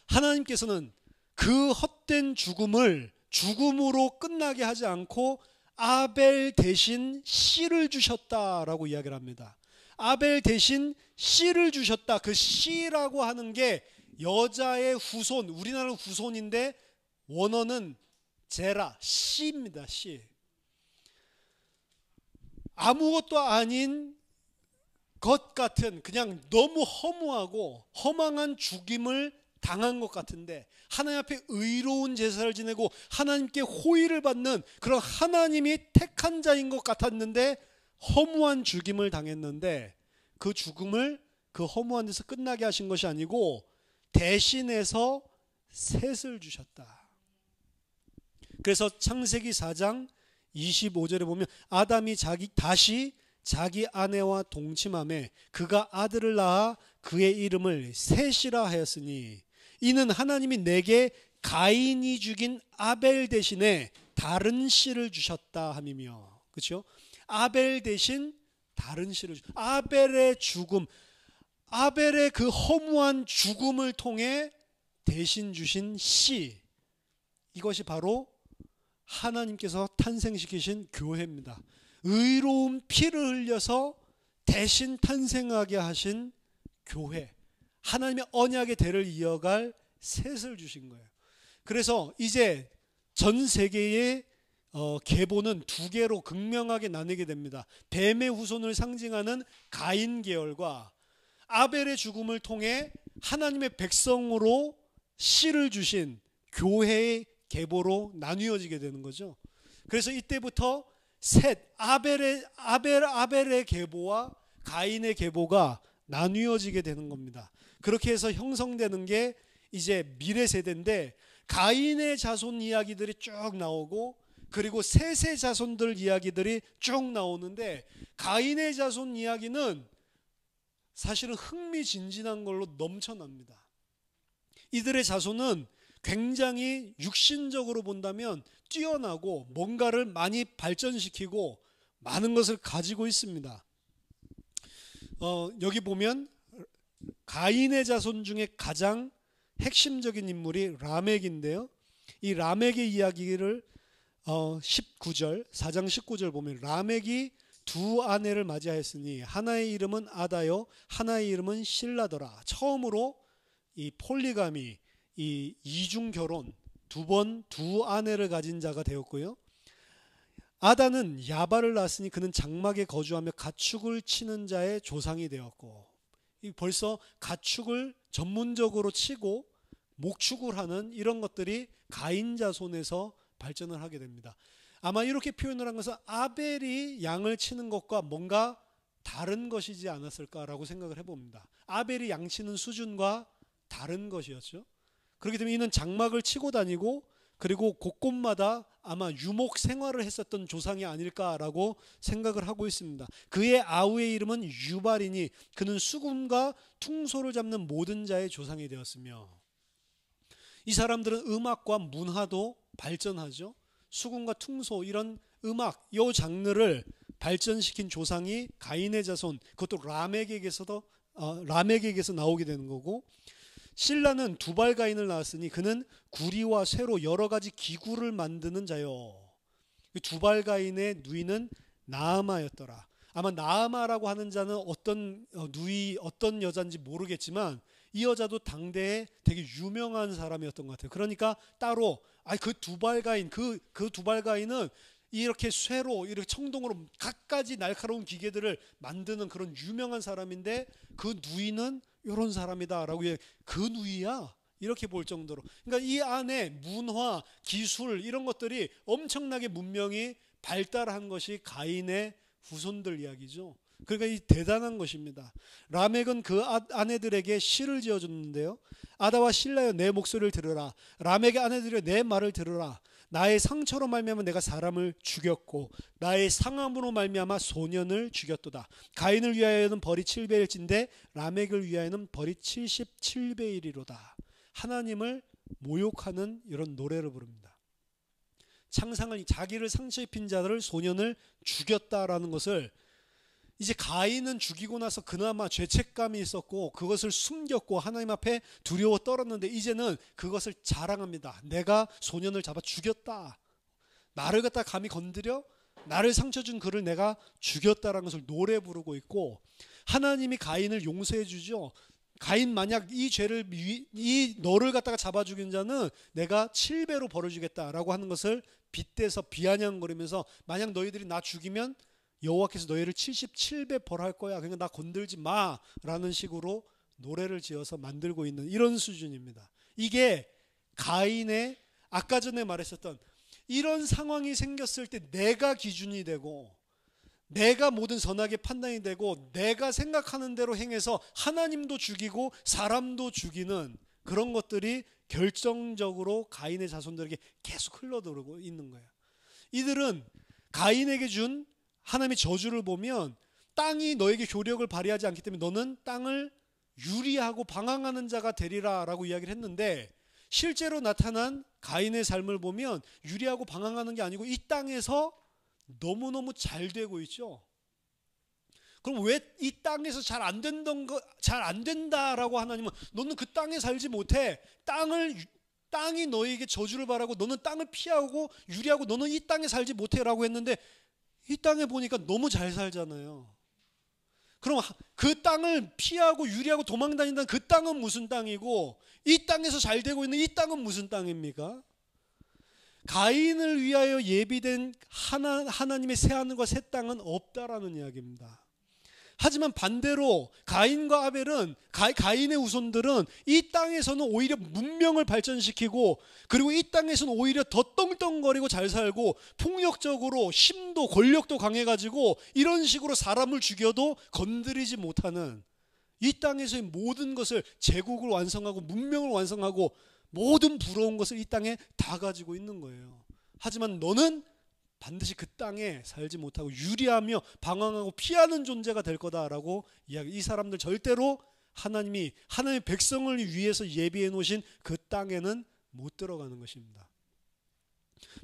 하나님께서는 그 헛된 죽음으로 끝나게 하지 않고 아벨 대신 씨를 주셨다라고 이야기를 합니다. 아벨 대신 씨를 주셨다. 그 씨라고 하는 게 여자의 후손, 우리나라 후손인데 원어는 제라, 씨입니다. 씨. 아무것도 아닌 것 같은 그냥 너무 허무하고 허망한 죽임을 당한 것 같은데 하나님 앞에 의로운 제사를 지내고 하나님께 호의를 받는 그런 하나님이 택한 자인 것 같았는데 허무한 죽임을 당했는데 그 죽음을 그 허무한 데서 끝나게 하신 것이 아니고 대신해서 셋을 주셨다. 그래서 창세기 4장 25절에 보면 아담이 다시 자기 아내와 동침하매 그가 아들을 낳아 그의 이름을 셋이라 하였으니 이는 하나님이 내게 가인이 죽인 아벨 대신에 다른 씨를 주셨다 함이며. 그렇죠? 아벨 대신 다른 씨를 아벨의 죽음, 아벨의 그 허무한 죽음을 통해 대신 주신 씨, 이것이 바로 하나님께서 탄생시키신 교회입니다. 의로운 피를 흘려서 대신 탄생하게 하신 교회, 하나님의 언약의 대를 이어갈 셋을 주신 거예요. 그래서 이제 전 세계의 계보는 두 개로 극명하게 나뉘게 됩니다. 뱀의 후손을 상징하는 가인 계열과 아벨의 죽음을 통해 하나님의 백성으로 씨를 주신 교회의 계보로 나뉘어지게 되는 거죠. 그래서 이때부터 아벨의 계보와 가인의 계보가 나뉘어지게 되는 겁니다. 그렇게 해서 형성되는 게 이제 미래 세대인데 가인의 자손 이야기들이 쭉 나오고 그리고 셋의 자손들 이야기들이 쭉 나오는데 가인의 자손 이야기는 사실은 흥미진진한 걸로 넘쳐납니다. 이들의 자손은 굉장히 육신적으로 본다면 뛰어나고 뭔가를 많이 발전시키고 많은 것을 가지고 있습니다. 여기 보면 가인의 자손 중에 가장 핵심적인 인물이 라멕인데요. 이 라멕의 이야기를 4장 19절 보면 라멕이 두 아내를 맞이하였으니 하나의 이름은 아다요 하나의 이름은 실라더라. 처음으로 이 폴리가미, 이 이중 결혼, 두 아내를 가진 자가 되었고요. 아다는 야발을 낳았으니 그는 장막에 거주하며 가축을 치는 자의 조상이 되었고, 벌써 가축을 전문적으로 치고 목축을 하는 이런 것들이 가인 자손에서 발전을 하게 됩니다. 아마 이렇게 표현을 한 것은 아벨이 양을 치는 것과 뭔가 다른 것이지 않았을까라고 생각을 해봅니다. 아벨이 양 치는 수준과 다른 것이었죠. 그렇기 때문에 이는 장막을 치고 다니고 그리고 곳곳마다 아마 유목 생활을 했었던 조상이 아닐까라고 생각을 하고 있습니다. 그의 아우의 이름은 유발이니 그는 수금과 퉁소를 잡는 모든 자의 조상이 되었으며, 이 사람들은 음악과 문화도 발전하죠. 수금과 퉁소 이런 음악, 이 장르를 발전시킨 조상이 가인의 자손, 그것도 라멕에게서 나오게 되는 거고, 실라는 두발 가인을 낳았으니 그는 구리와 쇠로 여러 가지 기구를 만드는 자요. 두발 가인의 누이는 나아마였더라. 아마 나아마라고 하는 자는 어떤 여자인지 모르겠지만 이 여자도 당대에 되게 유명한 사람이었던 것 같아요. 그러니까 따로 그 두발 가인, 그 두발 가인은 이렇게 쇠로 이렇게 청동으로 갖가지 날카로운 기계들을 만드는 그런 유명한 사람인데 그 누이는 이런 사람이다라고, 그 누이야 이렇게 볼 정도로, 그러니까 이 안에 문화, 기술 이런 것들이 엄청나게 문명이 발달한 것이 가인의 후손들 이야기죠. 그러니까 이 대단한 것입니다. 라멕은 그 아내들에게 시를 지어줬는데요. 아다와 실라여 내 목소리를 들으라. 라멕의 아내들여 내 말을 들으라. 나의 상처로 말미암아 내가 사람을 죽였고 나의 상함으로 말미암아 소년을 죽였도다. 가인을 위하여는 벌이 7배일진데 라멕을 위하여는 벌이 77배이리로다. 하나님을 모욕하는 이런 노래를 부릅니다. 창상을, 자기를 상처 입힌 자들을, 소년을 죽였다라는 것을, 이제 가인은 죽이고 나서 그나마 죄책감이 있었고 그것을 숨겼고 하나님 앞에 두려워 떨었는데 이제는 그것을 자랑합니다. 내가 소년을 잡아 죽였다. 나를 갖다 감히 건드려? 나를 상처 준 그를 내가 죽였다라는 것을 노래 부르고 있고, 하나님이 가인을 용서해 주죠. 가인, 만약 이 너를 갖다가 잡아 죽인 자는 내가 7배로 벌을 주겠다라고 하는 것을 빗대서 비아냥거리면서, 만약 너희들이 나 죽이면 여호와께서 너희를 77배 벌할 거야. 그러니까 나 건들지 마라는 식으로 노래를 지어서 만들고 있는 이런 수준입니다. 이게 가인의 아까 전에 말했었던 이런 상황이 생겼을 때 내가 기준이 되고 내가 모든 선악의 판단이 되고 내가 생각하는 대로 행해서 하나님도 죽이고 사람도 죽이는 그런 것들이 결정적으로 가인의 자손들에게 계속 흘러들어오고 있는 거예요. 이들은 가인에게 준 하나님의 저주를 보면 땅이 너에게 효력을 발휘하지 않기 때문에 너는 땅을 유리하고 방황하는 자가 되리라 라고 이야기를 했는데 실제로 나타난 가인의 삶을 보면 유리하고 방황하는 게 아니고 이 땅에서 너무너무 잘 되고 있죠. 그럼 왜 이 땅에서 잘 안 된다라고 하나님은 너는 그 땅에 살지 못해. 땅이 너에게 저주를 바라고 너는 땅을 피하고 유리하고 너는 이 땅에 살지 못해라고 했는데 이 땅에 보니까 너무 잘 살잖아요. 그럼 그 땅을 피하고 유리하고 도망다닌다는 그 땅은 무슨 땅이고 이 땅에서 잘 되고 있는 이 땅은 무슨 땅입니까? 가인을 위하여 예비된 하나님의 새 하늘과 새 땅은 없다라는 이야기입니다. 하지만 반대로 가인과 아벨은 가인의 후손들은 이 땅에서는 오히려 문명을 발전시키고 그리고 이 땅에서는 오히려 더 떵떵거리고 잘 살고 폭력적으로 힘도 권력도 강해가지고 이런 식으로 사람을 죽여도 건드리지 못하는 이 땅에서의 모든 것을 제국을 완성하고 문명을 완성하고 모든 부러운 것을 이 땅에 다 가지고 있는 거예요. 하지만 너는 반드시 그 땅에 살지 못하고 유리하며 방황하고 피하는 존재가 될 거다라고 이야기. 이 사람들 절대로 하나님의 백성을 위해서 예비해 놓으신 그 땅에는 못 들어가는 것입니다.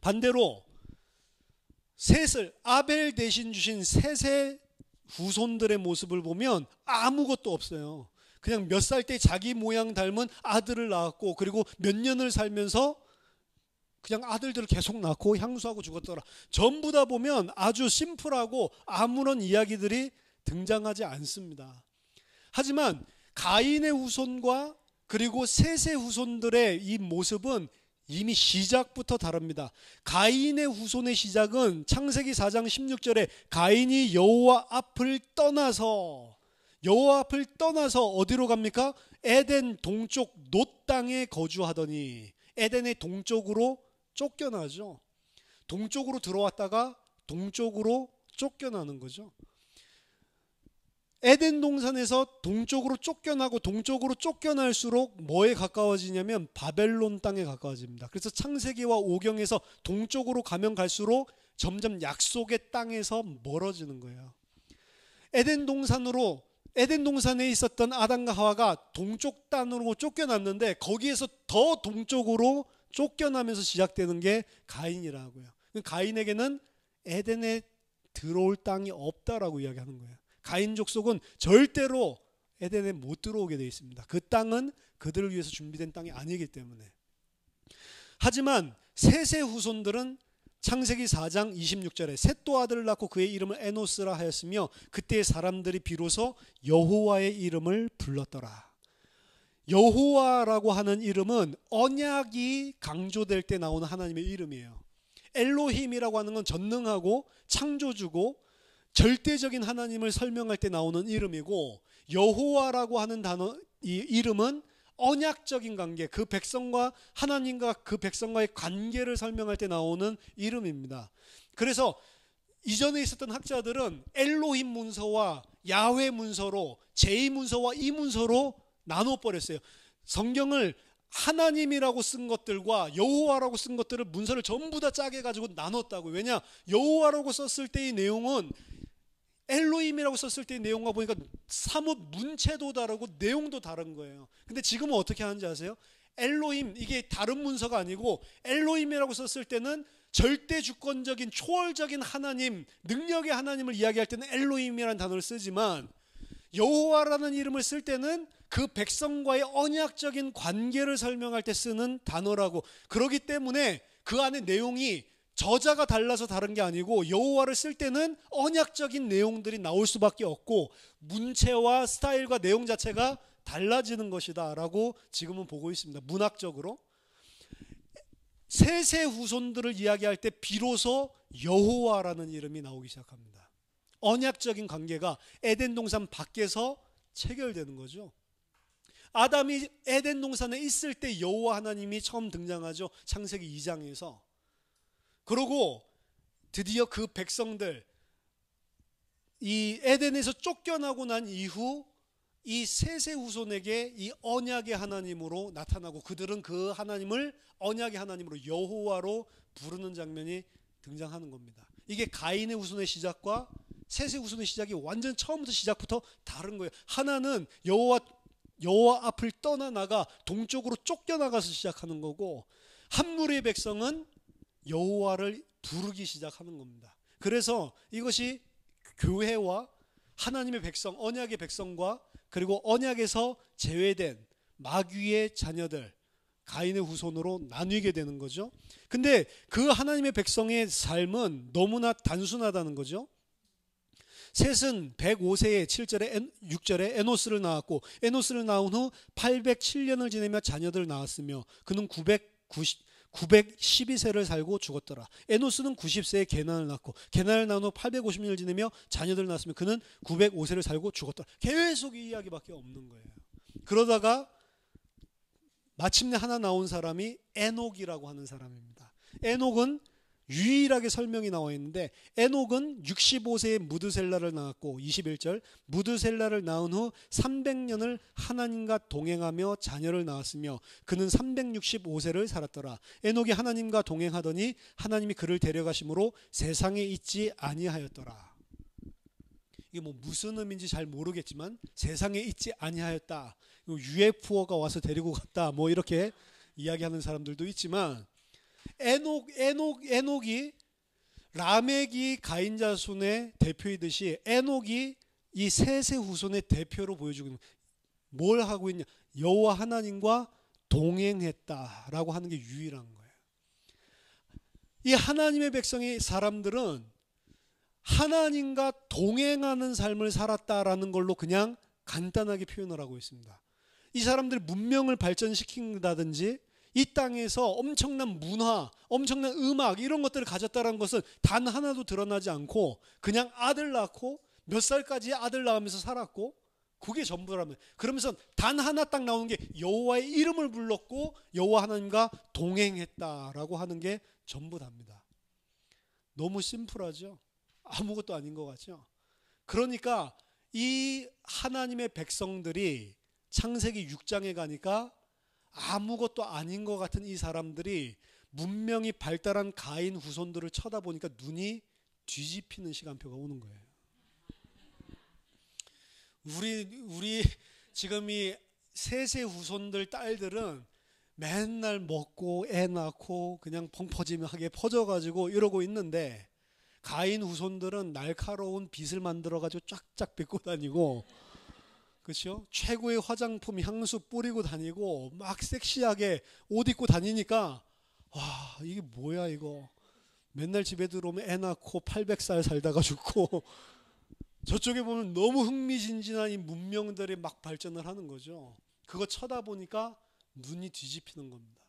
반대로 아벨 대신 주신 셋의 후손들의 모습을 보면 아무것도 없어요. 그냥 몇 살 때 자기 모양 닮은 아들을 낳았고 그리고 몇 년을 살면서 그냥 아들들을 계속 낳고 향수하고 죽었더라. 전부 다 보면 아주 심플하고 아무런 이야기들이 등장하지 않습니다. 하지만 가인의 후손과 그리고 셋의 후손들의 이 모습은 이미 시작부터 다릅니다. 가인의 후손의 시작은 창세기 4장 16절에 가인이 여호와 앞을 떠나서 어디로 갑니까? 에덴 동쪽 놋 땅에 거주하더니 에덴의 동쪽으로 쫓겨나죠. 동쪽으로 들어왔다가 동쪽으로 쫓겨나는 거죠. 에덴 동산에서 동쪽으로 쫓겨나고 동쪽으로 쫓겨날수록 뭐에 가까워지냐면 바벨론 땅에 가까워집니다. 그래서 창세기와 오경에서 동쪽으로 가면 갈수록 점점 약속의 땅에서 멀어지는 거예요. 에덴 동산에 있었던 아담과 하와가 동쪽 땅으로 쫓겨났는데 거기에서 더 동쪽으로 쫓겨나면서 시작되는 게 가인이라고요. 가인에게는 에덴에 들어올 땅이 없다라고 이야기하는 거예요. 가인 족속은 절대로 에덴에 못 들어오게 되어 있습니다. 그 땅은 그들을 위해서 준비된 땅이 아니기 때문에. 하지만 셋의 후손들은 창세기 4장 26절에 셋도 아들을 낳고 그의 이름을 에노스라 하였으며 그때 사람들이 비로소 여호와의 이름을 불렀더라. 여호와라고 하는 이름은 언약이 강조될 때 나오는 하나님의 이름이에요. 엘로힘이라고 하는 건 전능하고 창조주고 절대적인 하나님을 설명할 때 나오는 이름이고 여호와라고 하는 이 이름은 언약적인 관계, 그 백성과 하나님과 그 백성과의 관계를 설명할 때 나오는 이름입니다. 그래서 이전에 있었던 학자들은 엘로힘 문서와 야훼 문서로 제2 문서와 이 문서로 나눠버렸어요. 성경을 하나님이라고 쓴 것들과 여호와라고 쓴 것들을 문서를 전부 다 짜게 가지고 나눴다고. 왜냐? 여호와라고 썼을 때의 내용은 엘로힘이라고 썼을 때의 내용과 보니까 사뭇 문체도 다르고 내용도 다른 거예요. 근데 지금은 어떻게 하는지 아세요? 엘로힘, 이게 다른 문서가 아니고 엘로힘이라고 썼을 때는 절대 주권적인 초월적인 하나님, 능력의 하나님을 이야기할 때는 엘로힘이라는 단어를 쓰지만 여호와라는 이름을 쓸 때는 그 백성과의 언약적인 관계를 설명할 때 쓰는 단어라고. 그렇기 때문에 그 안에 내용이 저자가 달라서 다른 게 아니고 여호와를 쓸 때는 언약적인 내용들이 나올 수밖에 없고 문체와 스타일과 내용 자체가 달라지는 것이다 라고 지금은 보고 있습니다. 문학적으로 셋의 후손들을 이야기할 때 비로소 여호와라는 이름이 나오기 시작합니다. 언약적인 관계가 에덴 동산 밖에서 체결되는 거죠. 아담이 에덴 동산에 있을 때 여호와 하나님이 처음 등장하죠. 창세기 2장에서. 그러고 드디어 그 백성들, 이 에덴에서 쫓겨나고 난 이후 이 셋의 후손에게 이 언약의 하나님으로 나타나고 그들은 그 하나님을 언약의 하나님으로 여호와로 부르는 장면이 등장하는 겁니다. 이게 가인의 후손의 시작과 셋의 후손의 시작이 완전 처음부터 시작부터 다른 거예요. 하나는 여호와 앞을 떠나나가 동쪽으로 쫓겨나가서 시작하는 거고, 한 무리의 백성은 여호와를 부르기 시작하는 겁니다. 그래서 이것이 교회와 하나님의 백성, 언약의 백성과 그리고 언약에서 제외된 마귀의 자녀들, 가인의 후손으로 나뉘게 되는 거죠. 근데 그 하나님의 백성의 삶은 너무나 단순하다는 거죠. 셋은 105세에 7절에 6절에 에노스를 낳았고, 에노스를 낳은 후 807년을 지내며 자녀들을 낳았으며 그는 912세를 살고 죽었더라. 에노스는 90세에 게난을 낳고, 게난을 낳은 후 850년을 지내며 자녀들을 낳았으며 그는 905세를 살고 죽었더라. 계속 이 이야기밖에 없는 거예요. 그러다가 마침내 하나 나온 사람이 에녹이라고 하는 사람입니다. 에녹은 유일하게 설명이 나와 있는데, 에녹은 65세에 무드셀라를 낳았고 21절, 무드셀라를 낳은 후 300년을 하나님과 동행하며 자녀를 낳았으며 그는 365세를 살았더라. 에녹이 하나님과 동행하더니 하나님이 그를 데려가심으로 세상에 있지 아니하였더라. 이게 뭐 무슨 의미인지 잘 모르겠지만 세상에 있지 아니하였다, UFO가 와서 데리고 갔다, 뭐 이렇게 이야기하는 사람들도 있지만, 에녹이 라멕이 가인 자손의 대표이듯이 에녹이 이 셋의 후손의 대표로 보여주고 있는, 뭘 하고 있냐, 여호와 하나님과 동행했다라고 하는 게 유일한 거예요. 이 하나님의 백성의 사람들은 하나님과 동행하는 삶을 살았다라는 걸로 그냥 간단하게 표현을 하고 있습니다. 이 사람들이 문명을 발전시킨다든지 이 땅에서 엄청난 문화, 엄청난 음악 이런 것들을 가졌다는 것은 단 하나도 드러나지 않고 그냥 아들 낳고 몇 살까지 아들 낳으면서 살았고 그게 전부라면, 그러면서 단 하나 딱 나오는 게 여호와의 이름을 불렀고 여호와 하나님과 동행했다라고 하는 게 전부답니다. 너무 심플하죠? 아무것도 아닌 것 같죠? 그러니까 이 하나님의 백성들이 창세기 6장에 가니까 아무것도 아닌 것 같은 이 사람들이 문명이 발달한 가인 후손들을 쳐다보니까 눈이 뒤집히는 시간표가 오는 거예요. 우리 지금 이 셋의 후손들 딸들은 맨날 먹고 애 낳고 그냥 펑퍼짐하게 퍼져가지고 이러고 있는데, 가인 후손들은 날카로운 빗을 만들어가지고 쫙쫙 뱉고 다니고, 그렇죠? 최고의 화장품 향수 뿌리고 다니고 막 섹시하게 옷 입고 다니니까, 와, 이게 뭐야 이거. 맨날 집에 들어오면 애 낳고 800살 살다가 죽고, 저쪽에 보면 너무 흥미진진한 이 문명들이 막 발전을 하는 거죠. 그거 쳐다보니까 눈이 뒤집히는 겁니다.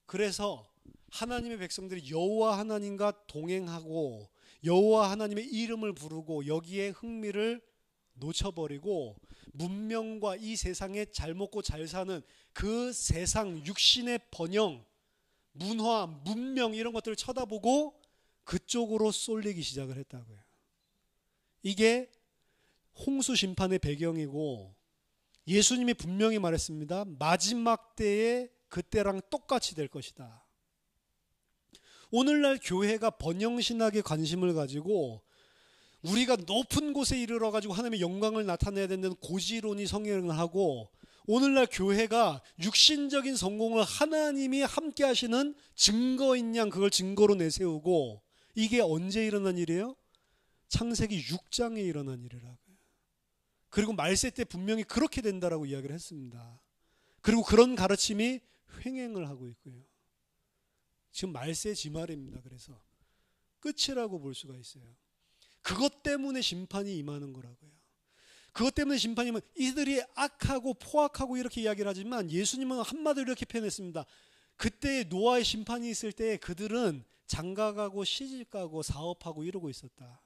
그래서 하나님의 백성들이 여호와 하나님과 동행하고 여호와 하나님의 이름을 부르고 여기에 흥미를 놓쳐버리고 문명과 이 세상에 잘 먹고 잘 사는 그 세상 육신의 번영, 문화, 문명 이런 것들을 쳐다보고 그쪽으로 쏠리기 시작을 했다고요. 이게 홍수 심판의 배경이고, 예수님이 분명히 말했습니다. 마지막 때에 그때랑 똑같이 될 것이다. 오늘날 교회가 번영신학에 관심을 가지고 우리가 높은 곳에 이르러 가지고 하나님의 영광을 나타내야 된다는 고지론이 성행을 하고, 오늘날 교회가 육신적인 성공을 하나님이 함께 하시는 증거인 양 그걸 증거로 내세우고, 이게 언제 일어난 일이에요? 창세기 6장에 일어난 일이라고요. 그리고 말세 때 분명히 그렇게 된다라고 이야기를 했습니다. 그리고 그런 가르침이 횡행을 하고 있고요. 지금 말세 지말입니다. 그래서 끝이라고 볼 수가 있어요. 그것 때문에 심판이 임하는 거라고요. 그것 때문에 심판이면 이들이 악하고 포악하고 이렇게 이야기를 하지만 예수님은 한마디로 이렇게 표현했습니다. 그때 노아의 심판이 있을 때 그들은 장가가고 시집가고 사업하고 이러고 있었다.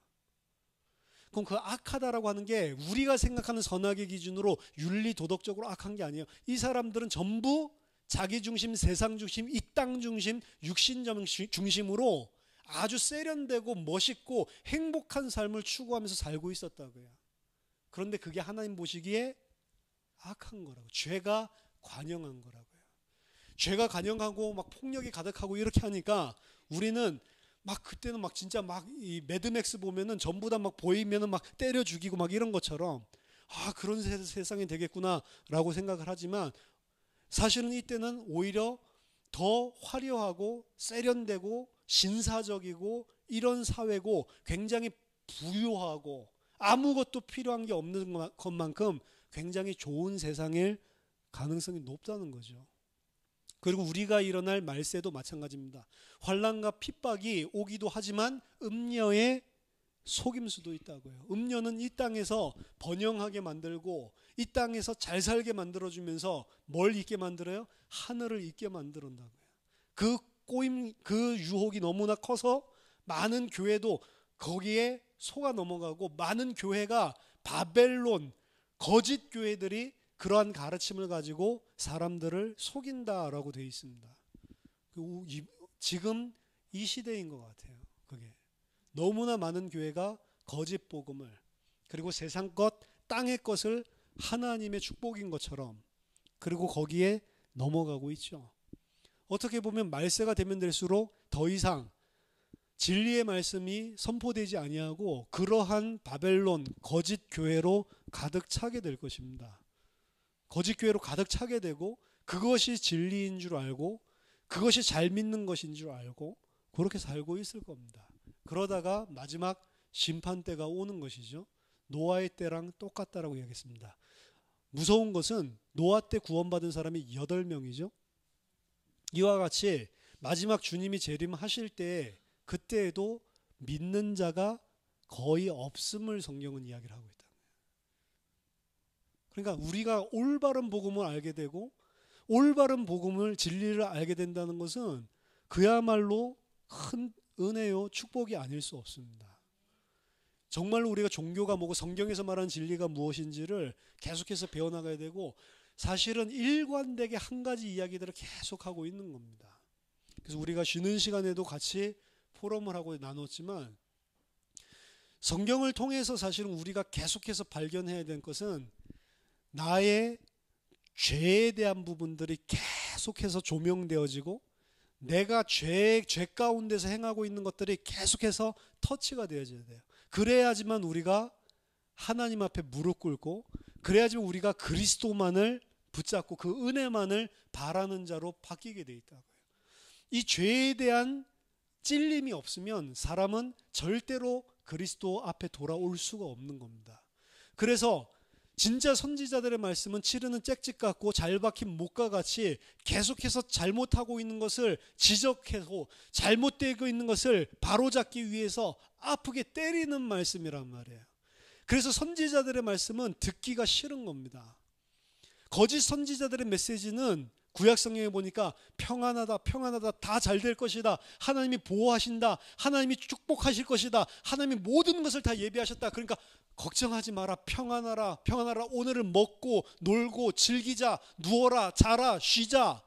그럼 그 악하다라고 하는 게 우리가 생각하는 선악의 기준으로 윤리 도덕적으로 악한 게 아니에요. 이 사람들은 전부 자기 중심, 세상 중심, 이 땅 중심, 육신 중심으로 아주 세련되고 멋있고 행복한 삶을 추구하면서 살고 있었다고요. 그런데 그게 하나님 보시기에 악한 거라고. 죄가 관영한 거라고요. 죄가 관영하고 막 폭력이 가득하고 이렇게 하니까 우리는 막 그때는 막 진짜 막 이 매드맥스 보면은 전부 다 막 보이면은 막 때려 죽이고 막 이런 것처럼 아 그런 세상이 되겠구나라고 생각을 하지만 사실은 이때는 오히려 더 화려하고 세련되고 신사적이고 이런 사회고 굉장히 부유하고 아무것도 필요한 게 없는 것만큼 굉장히 좋은 세상일 가능성이 높다는 거죠. 그리고 우리가 일어날 말세도 마찬가지입니다. 환난과 핍박이 오기도 하지만 음녀의 속임수도 있다고요. 음녀는 이 땅에서 번영하게 만들고 이 땅에서 잘 살게 만들어주면서 뭘 잊게 만들어요? 하늘을 잊게 만들어온다고요. 그 유혹이 너무나 커서 많은 교회도 거기에 속아 넘어가고 많은 교회가 바벨론 거짓 교회들이 그러한 가르침을 가지고 사람들을 속인다라고 되어 있습니다. 지금 이 시대인 것 같아요. 그게 너무나 많은 교회가 거짓 복음을 그리고 세상 것, 땅의 것을 하나님의 축복인 것처럼 그리고 거기에 넘어가고 있죠. 어떻게 보면 말세가 되면 될수록 더 이상 진리의 말씀이 선포되지 아니하고 그러한 바벨론 거짓 교회로 가득 차게 될 것입니다. 거짓 교회로 가득 차게 되고 그것이 진리인 줄 알고 그것이 잘 믿는 것인 줄 알고 그렇게 살고 있을 겁니다. 그러다가 마지막 심판 때가 오는 것이죠. 노아의 때랑 똑같다라고 이야기했습니다. 무서운 것은 노아 때 구원받은 사람이 8명이죠. 이와 같이 마지막 주님이 재림하실 때 그때에도 믿는 자가 거의 없음을 성경은 이야기를 하고 있다. 그러니까 우리가 올바른 복음을 알게 되고 올바른 복음을 진리를 알게 된다는 것은 그야말로 큰 은혜요 축복이 아닐 수 없습니다. 정말로 우리가 종교가 뭐고 성경에서 말하는 진리가 무엇인지를 계속해서 배워나가야 되고 사실은 일관되게 한 가지 이야기들을 계속하고 있는 겁니다. 그래서 우리가 쉬는 시간에도 같이 포럼을 하고 나눴지만 성경을 통해서 사실은 우리가 계속해서 발견해야 될 것은 나의 죄에 대한 부분들이 계속해서 조명되어지고 내가 죄 가운데서 행하고 있는 것들이 계속해서 터치가 되어져야 돼요. 그래야지만 우리가 하나님 앞에 무릎 꿇고 그래야지만 우리가 그리스도만을 붙잡고 그 은혜만을 바라는 자로 바뀌게 돼 있다고요. 이 죄에 대한 찔림이 없으면 사람은 절대로 그리스도 앞에 돌아올 수가 없는 겁니다. 그래서 진짜 선지자들의 말씀은 치르는 짹짹 같고 잘 박힌 목과 같이 계속해서 잘못하고 있는 것을 지적하고 잘못되고 있는 것을 바로잡기 위해서 아프게 때리는 말씀이란 말이에요. 그래서 선지자들의 말씀은 듣기가 싫은 겁니다. 거짓 선지자들의 메시지는 구약 성경에 보니까 평안하다, 평안하다, 다 잘 될 것이다, 하나님이 보호하신다, 하나님이 축복하실 것이다, 하나님이 모든 것을 다 예비하셨다. 그러니까 걱정하지 마라, 평안하라, 평안하라, 오늘을 먹고 놀고 즐기자, 누워라, 자라, 쉬자.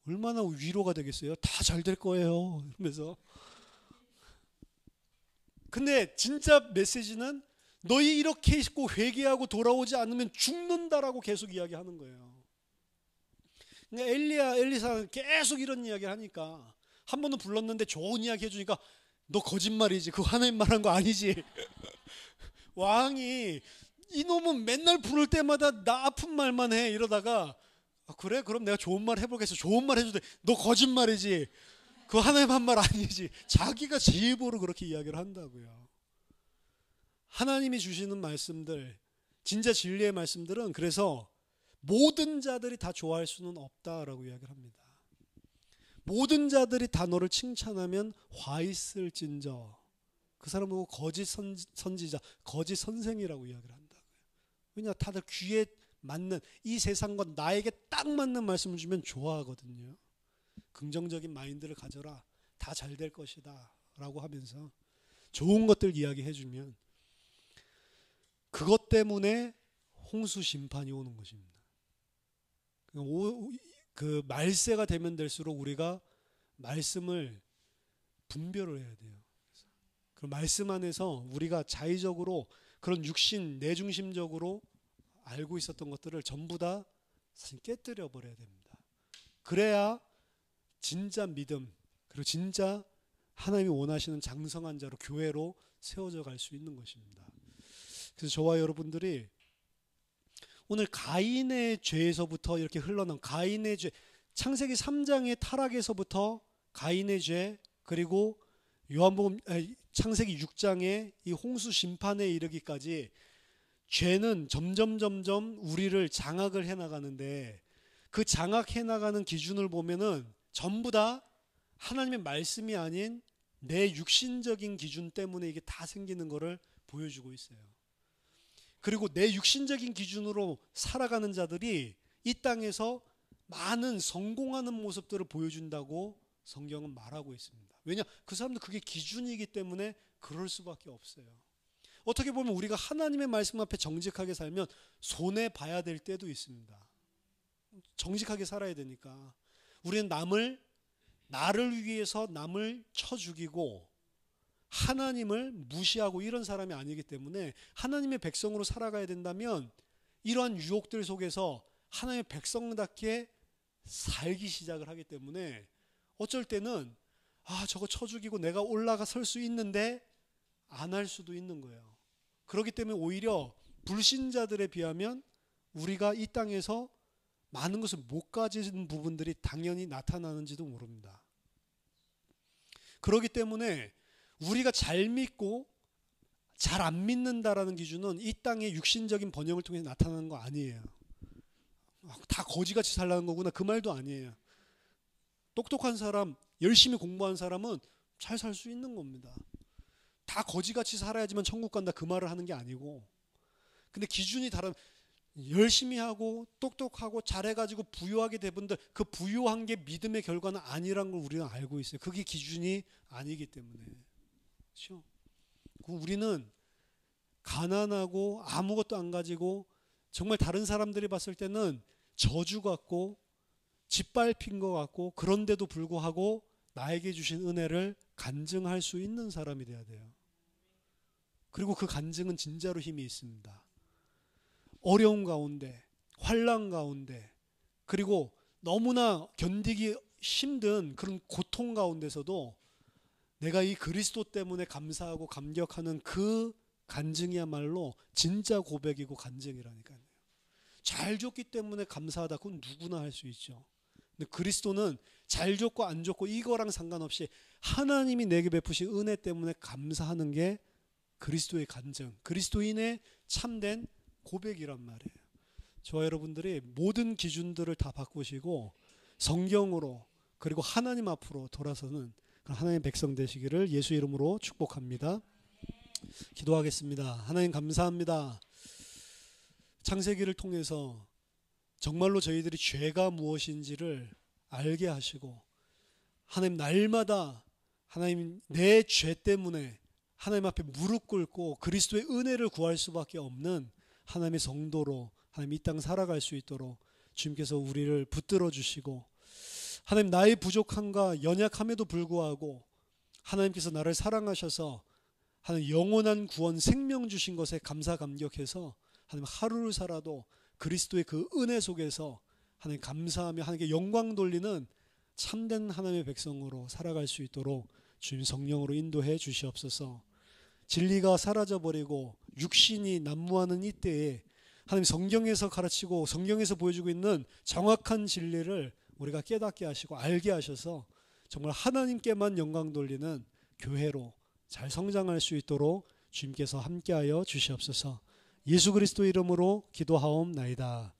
얼마나 위로가 되겠어요? 다 잘 될 거예요 이러면서. 근데 진짜 메시지는 너희 이렇게 있고 회개하고 돌아오지 않으면 죽는다라고 계속 이야기하는 거예요. 그러니까 엘리사가 계속 이런 이야기를 하니까 한 번은 불렀는데 좋은 이야기 해주니까 너 거짓말이지, 그거 하나님 말한 거 아니지. 왕이 이놈은 맨날 부를 때마다 나 아픈 말만 해 이러다가 아, 그래? 그럼 내가 좋은 말 해보겠어. 좋은 말 해주되 너 거짓말이지, 그거 하나님 한 말 아니지. 자기가 제 입으로 그렇게 이야기를 한다고요. 하나님이 주시는 말씀들, 진짜 진리의 말씀들은 그래서 모든 자들이 다 좋아할 수는 없다라고 이야기를 합니다. 모든 자들이 다 너를 칭찬하면 화 있을진저 그 사람 보고 거짓 선지자, 거짓 선생이라고 이야기를 한다고요. 왜냐, 다들 귀에 맞는 이 세상과 나에게 딱 맞는 말씀을 주면 좋아하거든요. 긍정적인 마인드를 가져라, 다 잘 될 것이다 라고 하면서 좋은 것들 이야기해 주면 그것 때문에 홍수 심판이 오는 것입니다. 그 말세가 되면 될수록 우리가 말씀을 분별을 해야 돼요. 그 말씀 안에서 우리가 자의적으로 그런 육신 내중심적으로 알고 있었던 것들을 전부 다 사실 깨뜨려 버려야 됩니다. 그래야 진짜 믿음, 그리고 진짜 하나님이 원하시는 장성한 자로 교회로 세워져 갈 수 있는 것입니다. 그래서 저와 여러분들이 오늘 가인의 죄에서부터 이렇게 흘러나온 가인의 죄, 창세기 3장의 타락에서부터 가인의 죄, 그리고 창세기 6장의 이 홍수 심판에 이르기까지 죄는 점점 우리를 장악을 해나가는데, 그 장악해나가는 기준을 보면은 전부 다 하나님의 말씀이 아닌 내 육신적인 기준 때문에 이게 다 생기는 것을 보여주고 있어요. 그리고 내 육신적인 기준으로 살아가는 자들이 이 땅에서 많은 성공하는 모습들을 보여준다고 성경은 말하고 있습니다. 왜냐? 그 사람들 그게 기준이기 때문에 그럴 수밖에 없어요. 어떻게 보면 우리가 하나님의 말씀 앞에 정직하게 살면 손해봐야 될 때도 있습니다. 정직하게 살아야 되니까. 우리는 나를 위해서 남을 쳐 죽이고 하나님을 무시하고 이런 사람이 아니기 때문에 하나님의 백성으로 살아가야 된다면 이러한 유혹들 속에서 하나님의 백성답게 살기 시작을 하기 때문에 어쩔 때는 저거 쳐 죽이고 내가 올라가 설 수 있는데 안 할 수도 있는 거예요. 그렇기 때문에 오히려 불신자들에 비하면 우리가 이 땅에서 많은 것을 못 가진 부분들이 당연히 나타나는지도 모릅니다. 그렇기 때문에 우리가 잘 믿고 잘 안 믿는다라는 기준은 이 땅의 육신적인 번영을 통해 나타나는 거 아니에요. 다 거지같이 살라는 거구나, 그 말도 아니에요. 똑똑한 사람, 열심히 공부한 사람은 잘 살 수 있는 겁니다. 다 거지같이 살아야지만 천국 간다, 그 말을 하는 게 아니고, 근데 기준이 다른, 열심히 하고 똑똑하고 잘해가지고 부유하게 된 분들, 그 부유한 게 믿음의 결과는 아니라는 걸 우리는 알고 있어요. 그게 기준이 아니기 때문에. 그렇죠? 우리는 가난하고 아무것도 안 가지고 정말 다른 사람들이 봤을 때는 저주 같고 짓밟힌 것 같고, 그런데도 불구하고 나에게 주신 은혜를 간증할 수 있는 사람이 돼야 돼요. 그리고 그 간증은 진짜로 힘이 있습니다. 어려운 가운데, 환난 가운데, 그리고 너무나 견디기 힘든 그런 고통 가운데서도 내가 이 그리스도 때문에 감사하고 감격하는 그 간증이야말로 진짜 고백이고 간증이라니까요. 잘 줬기 때문에 감사하다, 그건 누구나 할 수 있죠. 근데 그리스도는 잘 줬고 안 줬고 이거랑 상관없이 하나님이 내게 베푸신 은혜 때문에 감사하는 게 그리스도의 간증, 그리스도인의 참된 고백이란 말이에요. 저와 여러분들이 모든 기준들을 다 바꾸시고 성경으로, 그리고 하나님 앞으로 돌아서는 하나님의 백성 되시기를 예수 이름으로 축복합니다. 기도하겠습니다. 하나님 감사합니다. 창세기를 통해서 정말로 저희들이 죄가 무엇인지를 알게 하시고, 하나님 날마다 하나님 내 죄 때문에 하나님 앞에 무릎 꿇고 그리스도의 은혜를 구할 수밖에 없는 하나님의 성도로 하나님 이 땅 살아갈 수 있도록 주님께서 우리를 붙들어 주시고, 하나님 나의 부족함과 연약함에도 불구하고 하나님께서 나를 사랑하셔서 하나님 영원한 구원 생명 주신 것에 감사 감격해서 하나님 하루를 살아도 그리스도의 그 은혜 속에서 하나님 감사하며 하나님께 영광 돌리는 참된 하나님의 백성으로 살아갈 수 있도록 주님 성령으로 인도해 주시옵소서. 진리가 사라져버리고 육신이 난무하는 이때에 하나님 성경에서 가르치고 성경에서 보여주고 있는 정확한 진리를 우리가 깨닫게 하시고 알게 하셔서 정말 하나님께만 영광 돌리는 교회로 잘 성장할 수 있도록 주님께서 함께하여 주시옵소서. 예수 그리스도 이름으로 기도하옵나이다.